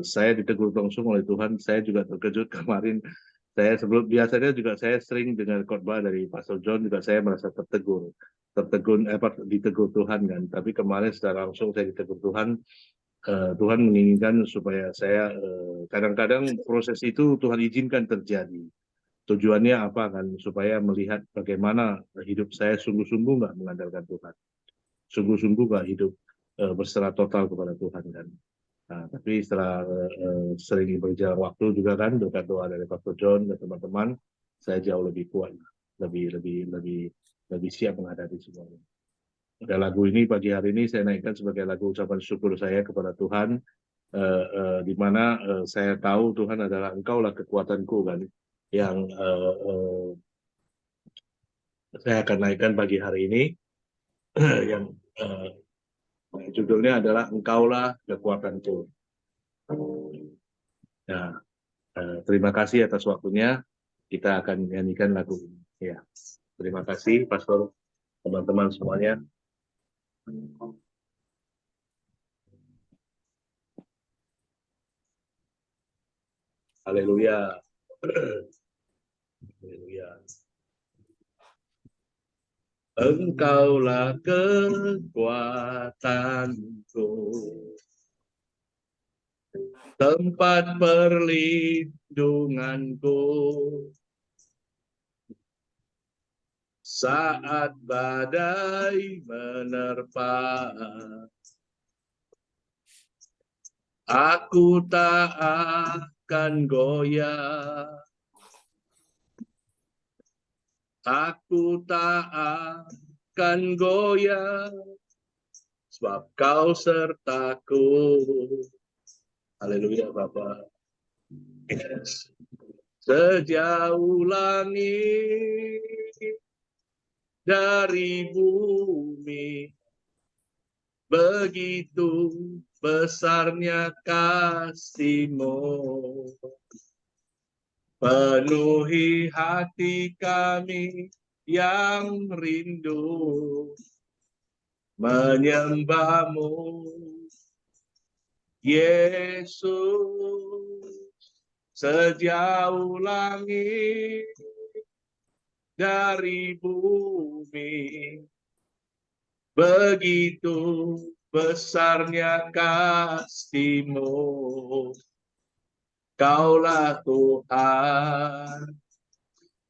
saya ditegur langsung oleh Tuhan. Saya juga terkejut kemarin. Biasanya juga saya sering dengar khotbah dari Pastor John, juga saya merasa ditegur Tuhan kan. Tapi kemarin secara langsung saya ditegur Tuhan. Tuhan menginginkan supaya saya kadang-kadang proses itu Tuhan izinkan terjadi. Tujuannya apa kan? Supaya melihat bagaimana hidup saya sungguh-sungguh nggak mengandalkan Tuhan, sungguh-sungguh nggak hidup berserah total kepada Tuhan kan. Nah, tapi setelah sering berjalan waktu juga kan, berkat doa dari Pastor John dan teman-teman, saya jauh lebih kuat, lebih siap menghadapi semuanya. Pada lagu ini pagi hari ini saya naikkan sebagai lagu ucapan syukur saya kepada Tuhan, di mana saya tahu Tuhan adalah Engkaulah kekuatanku kan, yang saya akan naikkan pagi hari ini, yang judulnya adalah Engkaulah kekuatanku. Nah, terima kasih atas waktunya. Kita akan nyanyikan lagu ini. Ya, terima kasih, Pastor, teman-teman semuanya. Haleluya. Haleluya. Engkaulah kekuatanku, tempat perlindunganku saat badai menerpa. Aku tak akan goyah Aku tak akan goyah, sebab Kau sertaku. Haleluya Bapa. Yes. Sejauh langit dari bumi, begitu besarnya kasih-Mu. Penuhi hati kami yang rindu menyembah-Mu, Yesus. Sejauh langit dari bumi, begitu besarnya kasih-Mu. Kaulah Tuhan,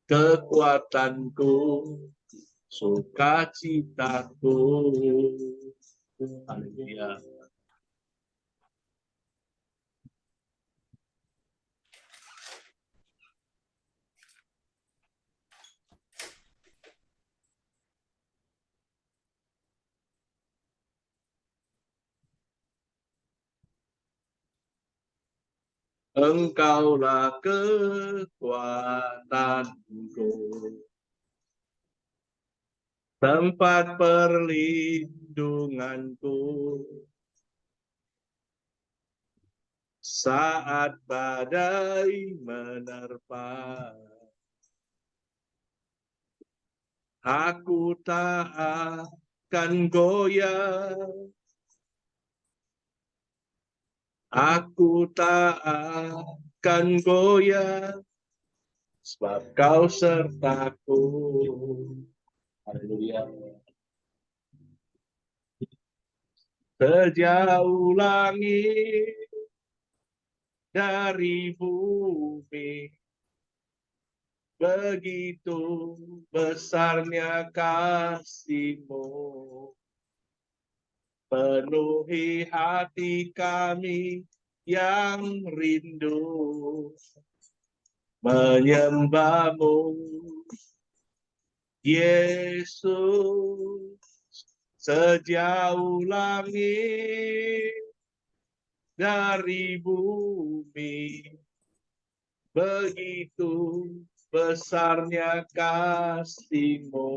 kekuatanku, sukacitaku. Haleluya. Engkaulah kekuatanku, tempat perlindunganku, saat badai menerpa. Aku tak akan goyah, aku tak akan goyah, sebab Kau sertaku. Haleluya. Sejauh langit dari bumi, begitu besarnya kasih-Mu. Penuhi hati kami yang rindu menyembah-Mu, Yesus. Sejauh langit dari bumi, begitu besarnya kasih-Mu.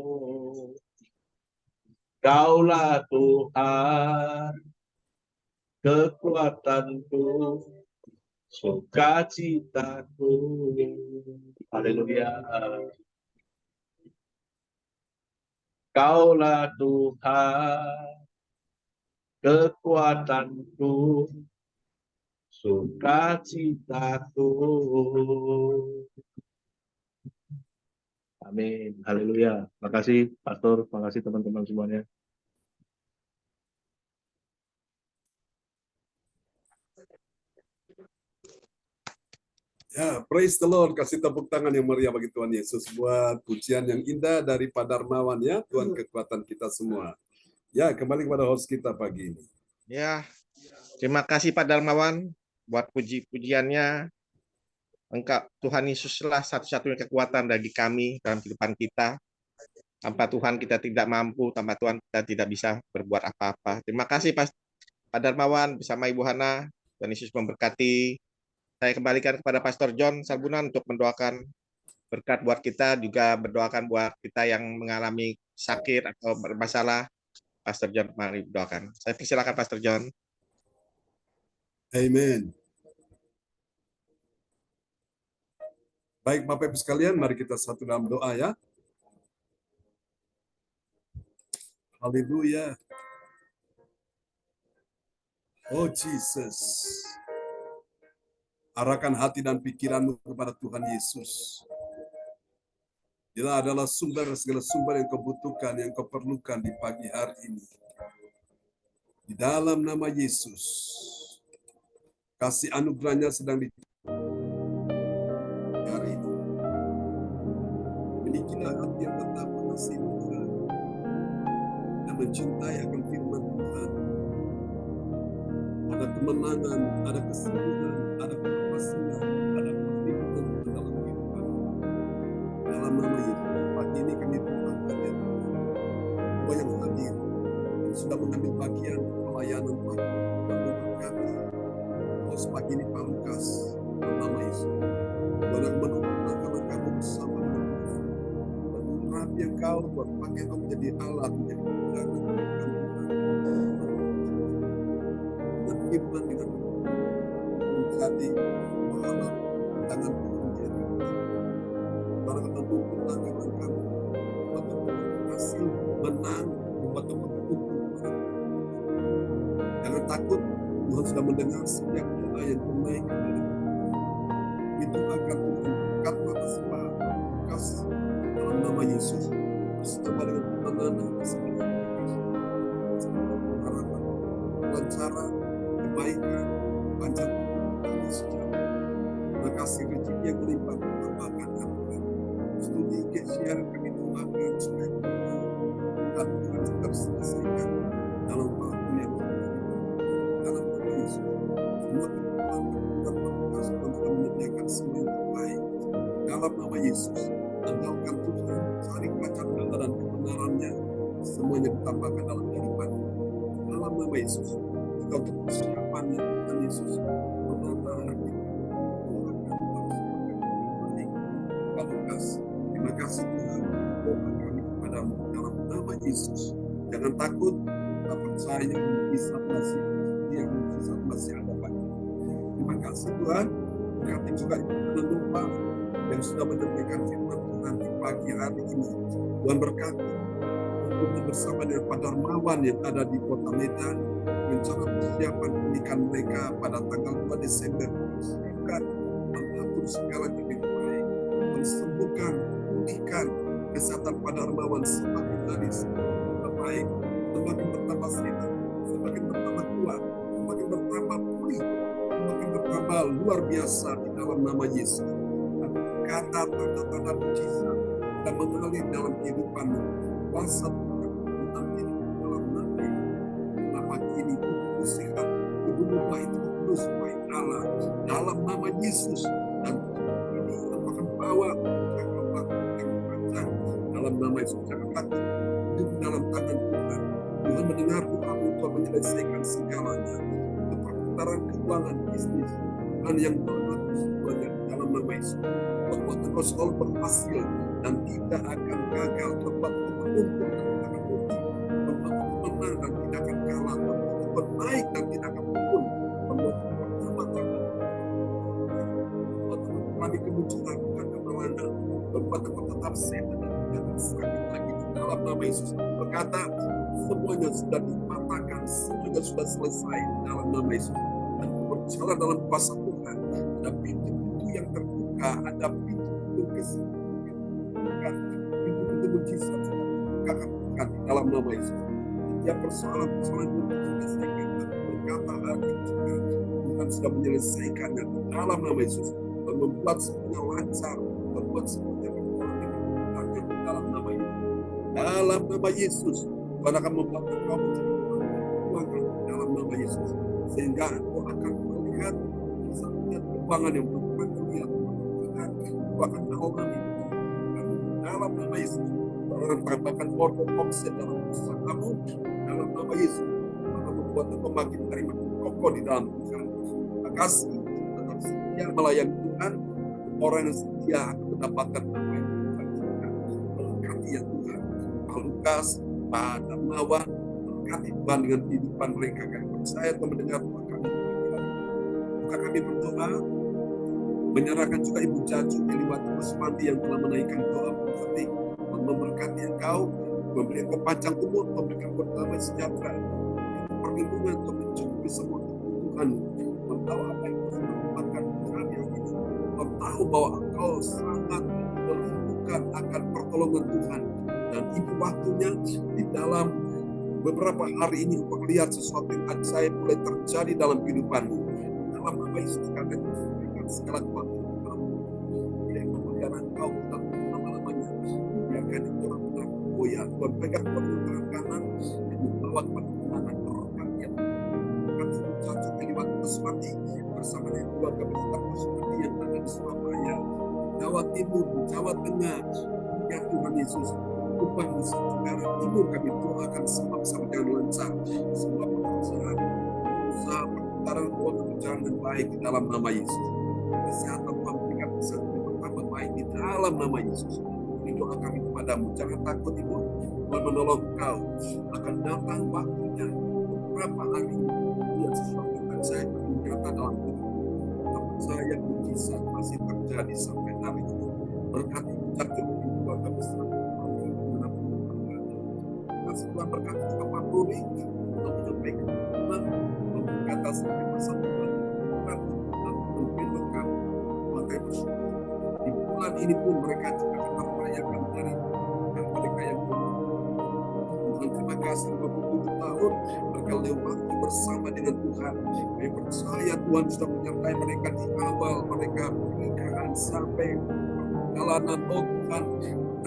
Kaulah Tuhan, kekuatanku, sukacitaku. Haleluya. Kaulah Tuhan, kekuatanku, sukacitaku. Amin. Haleluya. Makasih Pastor, makasih teman-teman semuanya. Ya, praise the Lord. Kasih tepuk tangan yang meriah bagi Tuhan Yesus buat pujian yang indah dari Pak Darmawan ya. Tuhan kekuatan kita semua. Ya, kembali kepada host kita pagi ini. Ya, terima kasih Pak Darmawan buat puji-pujiannya. Engkau Tuhan Yesuslah satu-satunya kekuatan bagi kami dalam kehidupan kita. Tanpa Tuhan kita tidak mampu, tanpa Tuhan kita tidak bisa berbuat apa-apa. Terima kasih Pak Darmawan bersama Ibu Hana. Tuhan Yesus memberkati. Saya kembalikan kepada Pastor John Salbunan untuk mendoakan berkat buat kita, juga berdoakan buat kita yang mengalami sakit atau bermasalah. Pastor John, mari berdoakan. Saya persilakan Pastor John. Amen. Baik Bapak Ibu sekalian, mari kita satu dalam doa ya. Haleluya. Oh Jesus. Arahkan hati dan pikiranmu kepada Tuhan Yesus. Dia adalah segala sumber yang kau butuhkan, yang kau perlukan di pagi hari ini. Di dalam nama Yesus. Kasih anugerahnya sedang di hari ini. Milikilah hati yang tetap mengasihi Tuhan. Dan mencintai akan firman Tuhan. Ada kemenangan, ada kesembuhan, ada kepastian, ada perlindungan dalam kehidupan. Dalam nama Yesus, pagi ini sudah mengambil bagian pelayanan Tuhan. Dan memberkati host pagi ini Pak Lukas, dalam nama Yesus. Tuhan akan mendukung langkah-langkahmu bersama dengan Tuhan. Dan mengurapi Engkau, Tuhan, pakai Engkau menjadi alat, menjadi pegangan Tuhan. Dengan iman, dengan menjadi pahala tangan Tuhan di hati. Tuhan akan mendukung langkah-langkahmu. Tuhan akan berhasil menang, membuat Tuhan beruntung. Jangan takut, Tuhan sudah mendengar setiap doa yang naik kepada Tuhan. Itu akan Tuhan berkat atas Pak Lukas dalam nama Yesus bersama dengan penanganan kesehatan, harapan, kelancaran, kebaikan, panjang dan sejahtera. Terima kasih rezeki yang melimpah tambahkan Tuhan. Studi share kami doakan supaya Tuhan tetap selesaikan dalam waktu yang dalam nama Yesus. Semua kebutuhan Tuhan sudah menyediakan semua yang terbaik dalam nama Yesus. Andalkan Tuhan, cari pelajaran dan kebenarannya, semuanya ditambahkan dalam kehidupan dalam nama Yesus. Juga untuk persiapannya Tuhan Yesus menata hati Tuhan baik. Pak Lukas, terima kasih Tuhan, doa kami kepadamu dalam nama Yesus. Jangan takut, kita percaya mukjizat masih ada Pak. Terima kasih Tuhan. Berkati juga Ibu lupa yang sudah menyampaikan firman Tuhan di pagi hari ini. Tuhan berkati untuk bersama dengan Pak Darmawan yang ada di Kota Medan rencana persiapan pernikahan mereka pada tanggal 2 Desember. Siapkan mengatur segala yang baik, mensembuhkan, pulihkan kesehatan Pak Darmawan semakin hari semakin baik, semakin bertambah sehat, semakin bertambah kuat, semakin bertambah pulih, semakin bertambah luar biasa di dalam nama Yesus. Kata tanda-tanda mujizat dan mengalir dalam kehidupanmu. Kuasa Tuhan mengalir dalam nama pagi ini tubuh sehat, tubuh baik, tubuh baik Allah dalam nama Yesus. Dan ini akan bawa jangka yang panjang dalam nama Yesus. Jangan takut, hidup dalam tangan Tuhan. Tuhan mendengar doamu untuk menyelesaikan segalanya. Perputaran keuangan bisnis Tuhan yang mengatur semuanya dalam nama Yesus. Membuat engkau selalu berhasil dan tidak akan gagal, membuat engkau beruntung dan tidak akan rugi, membuat engkau menang dan tidak akan kalah, membuat engkau naik dan tidak akan turun, membuat engkau pertama-tama, membuat engkau mengalami kemunculan bukan kemalangan, membuat engkau tetap sehat dan tidak akan sakit lagi di dalam nama Yesus. Berkata semuanya sudah dipatahkan, semuanya sudah selesai di dalam nama Yesus. Dan berjalan dalam kuasa Tuhan. Ada pintu-pintu yang terbuka, ada pintu-pintu kesembuhan, pintu-pintu mujizat sudah dibukakan Tuhan di dalam nama Yesus. Setiap persoalan-persoalan yang diselesaikan dan berkata hari juga Tuhan sudah menyelesaikannya di dalam nama Yesus dan membuat semuanya lancar, membuat semuanya berjalan dengan benar di dalam nama Yesus. Dalam nama Yesus, Tuhan akan membuat engkau menjadi keuangan di dalam nama Yesus, sehingga engkau akan melihat setiap keuangan yang merupakan kelihatan Tuhan, engkau akan alami dalam nama Yesus. Orang tambahkan order omset dalam usaha kamu dalam nama Yesus, akan membuat engkau makin hari makin kokoh di dalam Tuhan. Terima kasih, tetap setia melayani Tuhan. Orang yang setia akan mendapatkan apa yang Tuhan berikan. Berkati ya Tuhan, Pak Lukas, Pak Darmawan, berkati Tuhan dengan kehidupan mereka. Kami percaya Tuhan mendengar doa kami. Maka kami berdoa, menyerahkan juga Ibu Jaju Eliwati Kusmandi yang telah menaikkan doa berkati, memberkati engkau, memberi engkau panjang umur, memberikan damai sejahtera, perlindungan untuk mencukupi semua kebutuhan. Engkau tahu apa yang Tuhan lakukan hari ini. Engkau tahu bahwa engkau sangat merindukan akan pertolongan Tuhan. Dan ini waktunya di dalam beberapa hari ini engkau lihat sesuatu yang ajaib mulai terjadi dalam kehidupanmu. Dalam nama Yesus kami memberikan segala kekuatan dalam yang memelihara engkau dalam nama-namanya. Biarkan itu benar-benar goyah. Tuhan pegang tangan kanan dan membawa kepada kemenangan berkat yang Jaju Eliwati Kusmandi bersama dengan keluarga besar Kusmandi yang ada di Surabaya, Jawa Timur, Jawa Tengah. Ya Tuhan Yesus, upah di sejarah timur kami doakan semua berjalan lancar, semua pekerjaan, usaha perputaran uang berjalan dengan baik di dalam nama Yesus. Kesehatan Tuhan berikan kesehatan pertama baik di dalam nama Yesus. Ini doa kami kepadamu, jangan takut Ibu, Tuhan menolong kau. Akan datang waktunya beberapa hari lihat sesuatu yang saya nyata dalam hidupmu. Saya mujizat masih terjadi sampai hari ini. Berkati menjadi keluarga besar kasih Tuhan berkati juga Pak Budi untuk menyampaikan firman, berkata sampai masa depan membelokkan maka bersyukur. Di bulan ini pun mereka juga akan merayakan dari mereka yang Tuhan, terima kasih 27 tahun mereka lewati bersama dengan Tuhan. Kami percaya Tuhan sudah menyertai mereka di awal mereka pernikahan sampai perjalanan Tuhan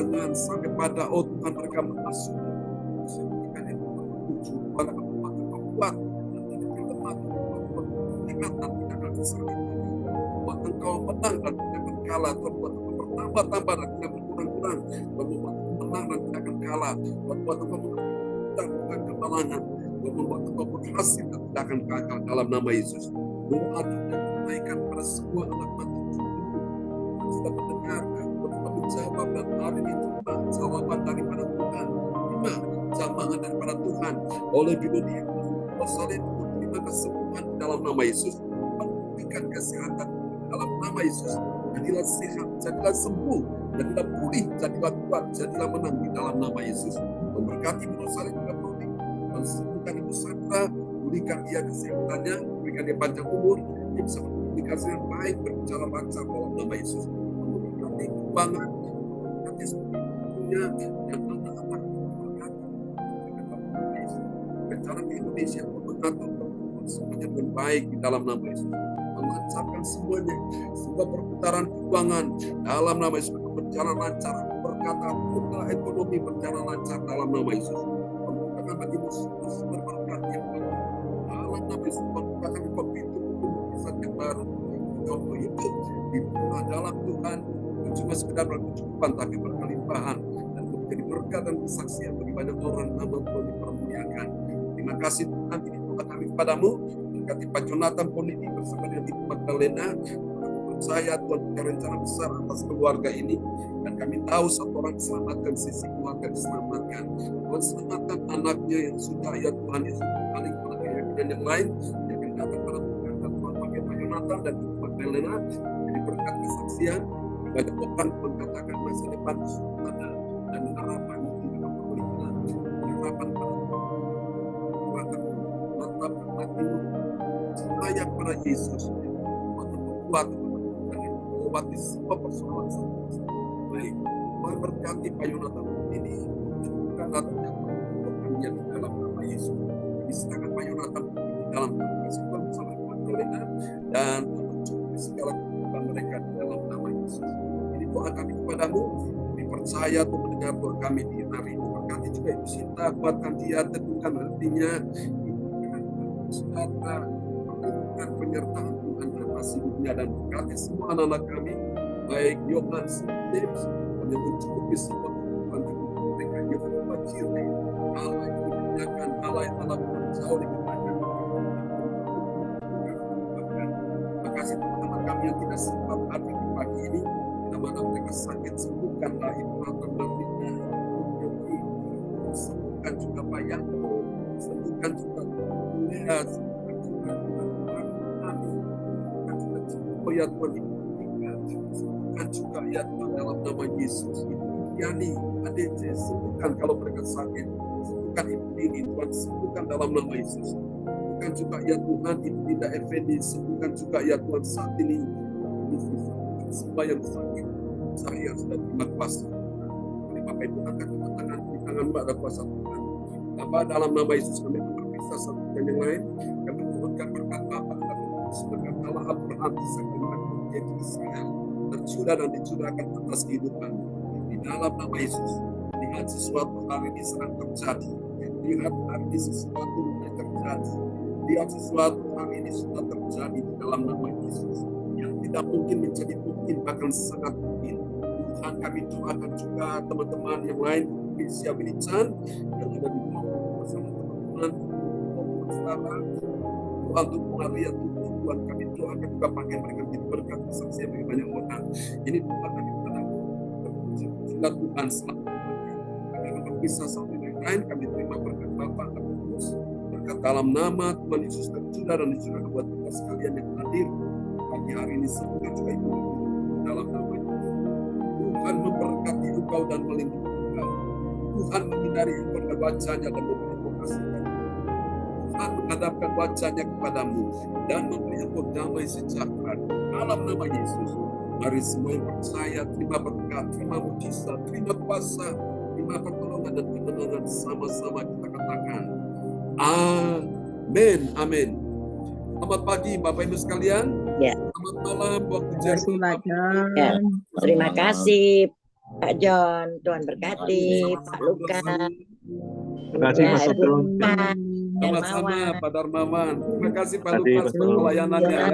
dengan sampai pada Tuhan mereka masuk Tuhan akan membuat kuat dan tidak lemah, ingat dan tidak akan sakit. Buat engkau menang dan tidak akan kalah. Tuhan buat engkau bertambah-tambah dan tidak berkurang-kurang. Tuhan membuat engkau menang dan tidak akan kalah. Tuhan buat engkau menang bukan kemalangan. Tuhan membuat engkau berhasil dan tidak akan gagal dalam nama Yesus. Doa dan tunaikan pada semua anak mantu sudah mendengarkan, sudah menjawab dan hari ini terima jawaban daripada Tuhan. Terima jamaah daripada Tuhan oleh dunia salib terima kesembuhan dalam nama Yesus, memberikan kesehatan dalam nama Yesus. Jadilah sehat, jadilah sembuh, jadilah pulih, jadilah kuat, jadilah menang di dalam nama Yesus. Memberkati salib juga pulih, mensembuhkan Ibu Sandra, berikan dia kesehatannya, berikan dia panjang umur, dia bisa berkomunikasi yang baik, berbicara lancar dalam nama Yesus. Memberkati keuangan, memberkati semuanya yang anak-anak rencana di Indonesia mengatur semuanya dengan baik di dalam nama Yesus, melancarkan semuanya, semua perputaran keuangan dalam nama Yesus berjalan lancar, berkata pula ekonomi berjalan lancar dalam nama Yesus. Membukakan bagi sumber berkat yang baru dalam nama Yesus, membukakan pintu mujizat yang baru. Contoh itu dibuka dalam Tuhan bukan cuma sekedar berkecukupan tapi berkelimpahan dan menjadi berkat dan kesaksian bagi banyak orang. Nama Tuhan dipermuliakan. Terima kasih Tuhan, ini doa kami kepadamu. Berkati Pak Jonathan Ponidi bersama dengan Ibu Magdalena. Kami percaya Tuhan punya rencana besar atas keluarga ini. Dan kami tahu satu orang diselamatkan, sisi keluarga diselamatkan. Tuhan selamatkan anaknya yang sudah, ya Tuhan Yesus, paling pada keyakinan yang lain. Yang akan datang pada Tuhan dan Tuhan pakai Pak Jonathan dan Ibu Magdalena. Jadi berkat kesaksian, banyak orang mengatakan masa depan ada dan harapan itu dalam pemerintahan. Harapan pada layak pada Yesus untuk membuat mengobati semua persoalan baik. Tuhan berkati Pak Yonatan ini bukan artinya pekerja di dalam nama Yesus. Diserahkan Pak Yonatan di dalam kasih Tuhan bersama Magdalena dan mencukupi segala kebutuhan mereka di dalam nama Yesus. Ini doa kami kepadamu. Kami percaya Tuhan mendengar doa kami di hari ini. Berkati juga Ibu Sinta, kuatkan dia, teguhkan hatinya. Serta perlindungan penyertaan Tuhan atas hidupnya dan berkati semua anak-anak kami, baik Yohan, James, yang mencukupi semua kebutuhan mereka. Yehova Jireh, Allah yang menyediakan, Allah yang telah jauh lebih banyak. Terima kasih teman-teman kami yang tidak sempat hadir di pagi ini, bila mana mereka sakit, sembuhkanlah Ibu Rata Marlina, sembuhkan juga Pak Yanto, sembuhkan juga ya, sembuhkan juga ya Tuhan, sembuhkan juga ya Tuhan dalam nama Yesus. Ibu Yani, ADC, sembuhkan kalau mereka sakit, sembuhkan Ibu Dini, Tuhan sembuhkan dalam nama Yesus. Sembuhkan juga ya Tuhan Ibu Dinda Effendi, sembuhkan juga ya Tuhan saat ini semua yang sakit, saya sudah terima kuasa. Bapak Ibu angkat tangan di tangan Mbak ada kuasa Tuhan. Bapak dalam nama Yesus kami berpisah satu dengan yang lain. Kami mohonkan berkat Bapak berkat Allah Abraham, Ishak dan Yakub yaitu Israel tercurah dan dicurahkan atas kehidupan. Di dalam nama Yesus, lihat sesuatu hari ini sedang terjadi. Lihat hari ini sesuatu mulai terjadi. Lihat sesuatu hari ini sudah terjadi di dalam nama Yesus. Yang tidak mungkin menjadi mungkin, bahkan sangat mungkin. Tuhan kami doakan juga teman-teman yang lain Kesia Winichan yang ada di bawah bersama teman-teman sekarang. Tuhan untuk Maria Tuhan kami doakan juga pakai mereka menjadi berkat kesaksian bagi banyak orang. Ini Tuhan kami pada Tuhan selalu kami akan berpisah satu dengan lain. Kami terima berkat Bapa kami terus berkat dalam nama Tuhan Yesus dan saudara dan saudara buat kita sekalian yang hadir pagi hari ini semoga juga ibu dalam nama Tuhan memberkati engkau dan melindungi engkau. Tuhan menghindari engkau dengan wajahnya dan memberi kasih. Tuhan menghadapkan wajahnya kepadamu dan memberi engkau damai sejahtera dalam nama Yesus. Mari semua yang percaya terima berkat, terima mujizat, terima kuasa, terima pertolongan dan kemenangan sama-sama kita katakan. Amin. Amin. Selamat pagi Bapak Ibu sekalian. Ya. Selamat malam waktu Terima kasih, Pak John. Ya. Terima kasih Pak John, Tuhan berkati Pak Luka. Terima kasih Mas Sotron. Sama-sama Pak Darmawan. Terima kasih Pak Terima kasih, Lukas Pak. untuk pelayanannya ya.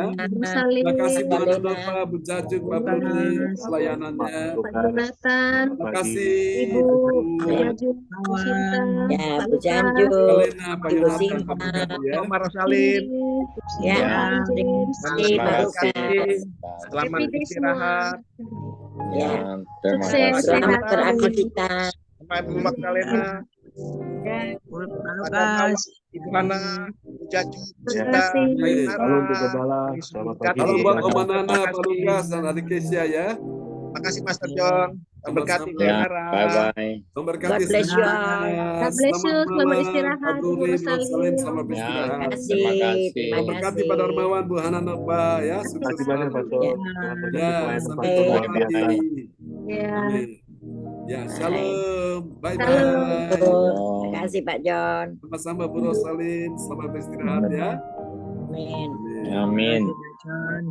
Salim. Terima kasih Bu Salim. Nova, Bu Jajuk, Pak Bruni pelayanannya. Pak Jonathan, Terima kasih Ibu, Bu Ya. Jaju, Bu Sinta, Ya, Pak Bu Lukas, Janju. Kalena, Pak Ibu Yonatan, Sinta. Pak Bukati ya. Omar Rosalim. Ya, Pak James, terima kasih Terima Pak kasih. Lukas. Selamat Happy day istirahat. Ya, Terima Sukses. kasih. selamat Sehat. beraktivitas. Sama Ibu Magdalena, Pak Lukas. Ibu Hana, Bu Jaju, Bu Terima Sinta, kasih. Bu Nara. Salam untuk Gembala. Selamat pagi. Salam buat Terima Oma Nana, kasih. Pak Lukas, dan adik Kesia ya. Terima kasih Master John. Berkati Bu Sama-sama. Ya, Nara. bye-bye. Memberkati God bless you all. semuanya. God bless you. Selamat malam, istirahat, Pak Ibu Bruni, Bu Rosalim. Rosalim, selamat Ya, beristirahat. Terima terima kasih. kasih. Terima Memberkati kasih. Pak Darmawan, Bu Hana Nova ya. Terima Sukses kasih banyak Pak selalu. John. Ya. Selamat berkati Ya, pelayanan sampai Pak John jumpa luar biasa. lagi. Ya. Amin. Ya, shalom. Bye-bye. Shalom. Terima kasih Pak John. Sama-sama Bu Rosalin. Selamat beristirahat ya. Amin. Amin. Amin. Terima kasih, Pak John.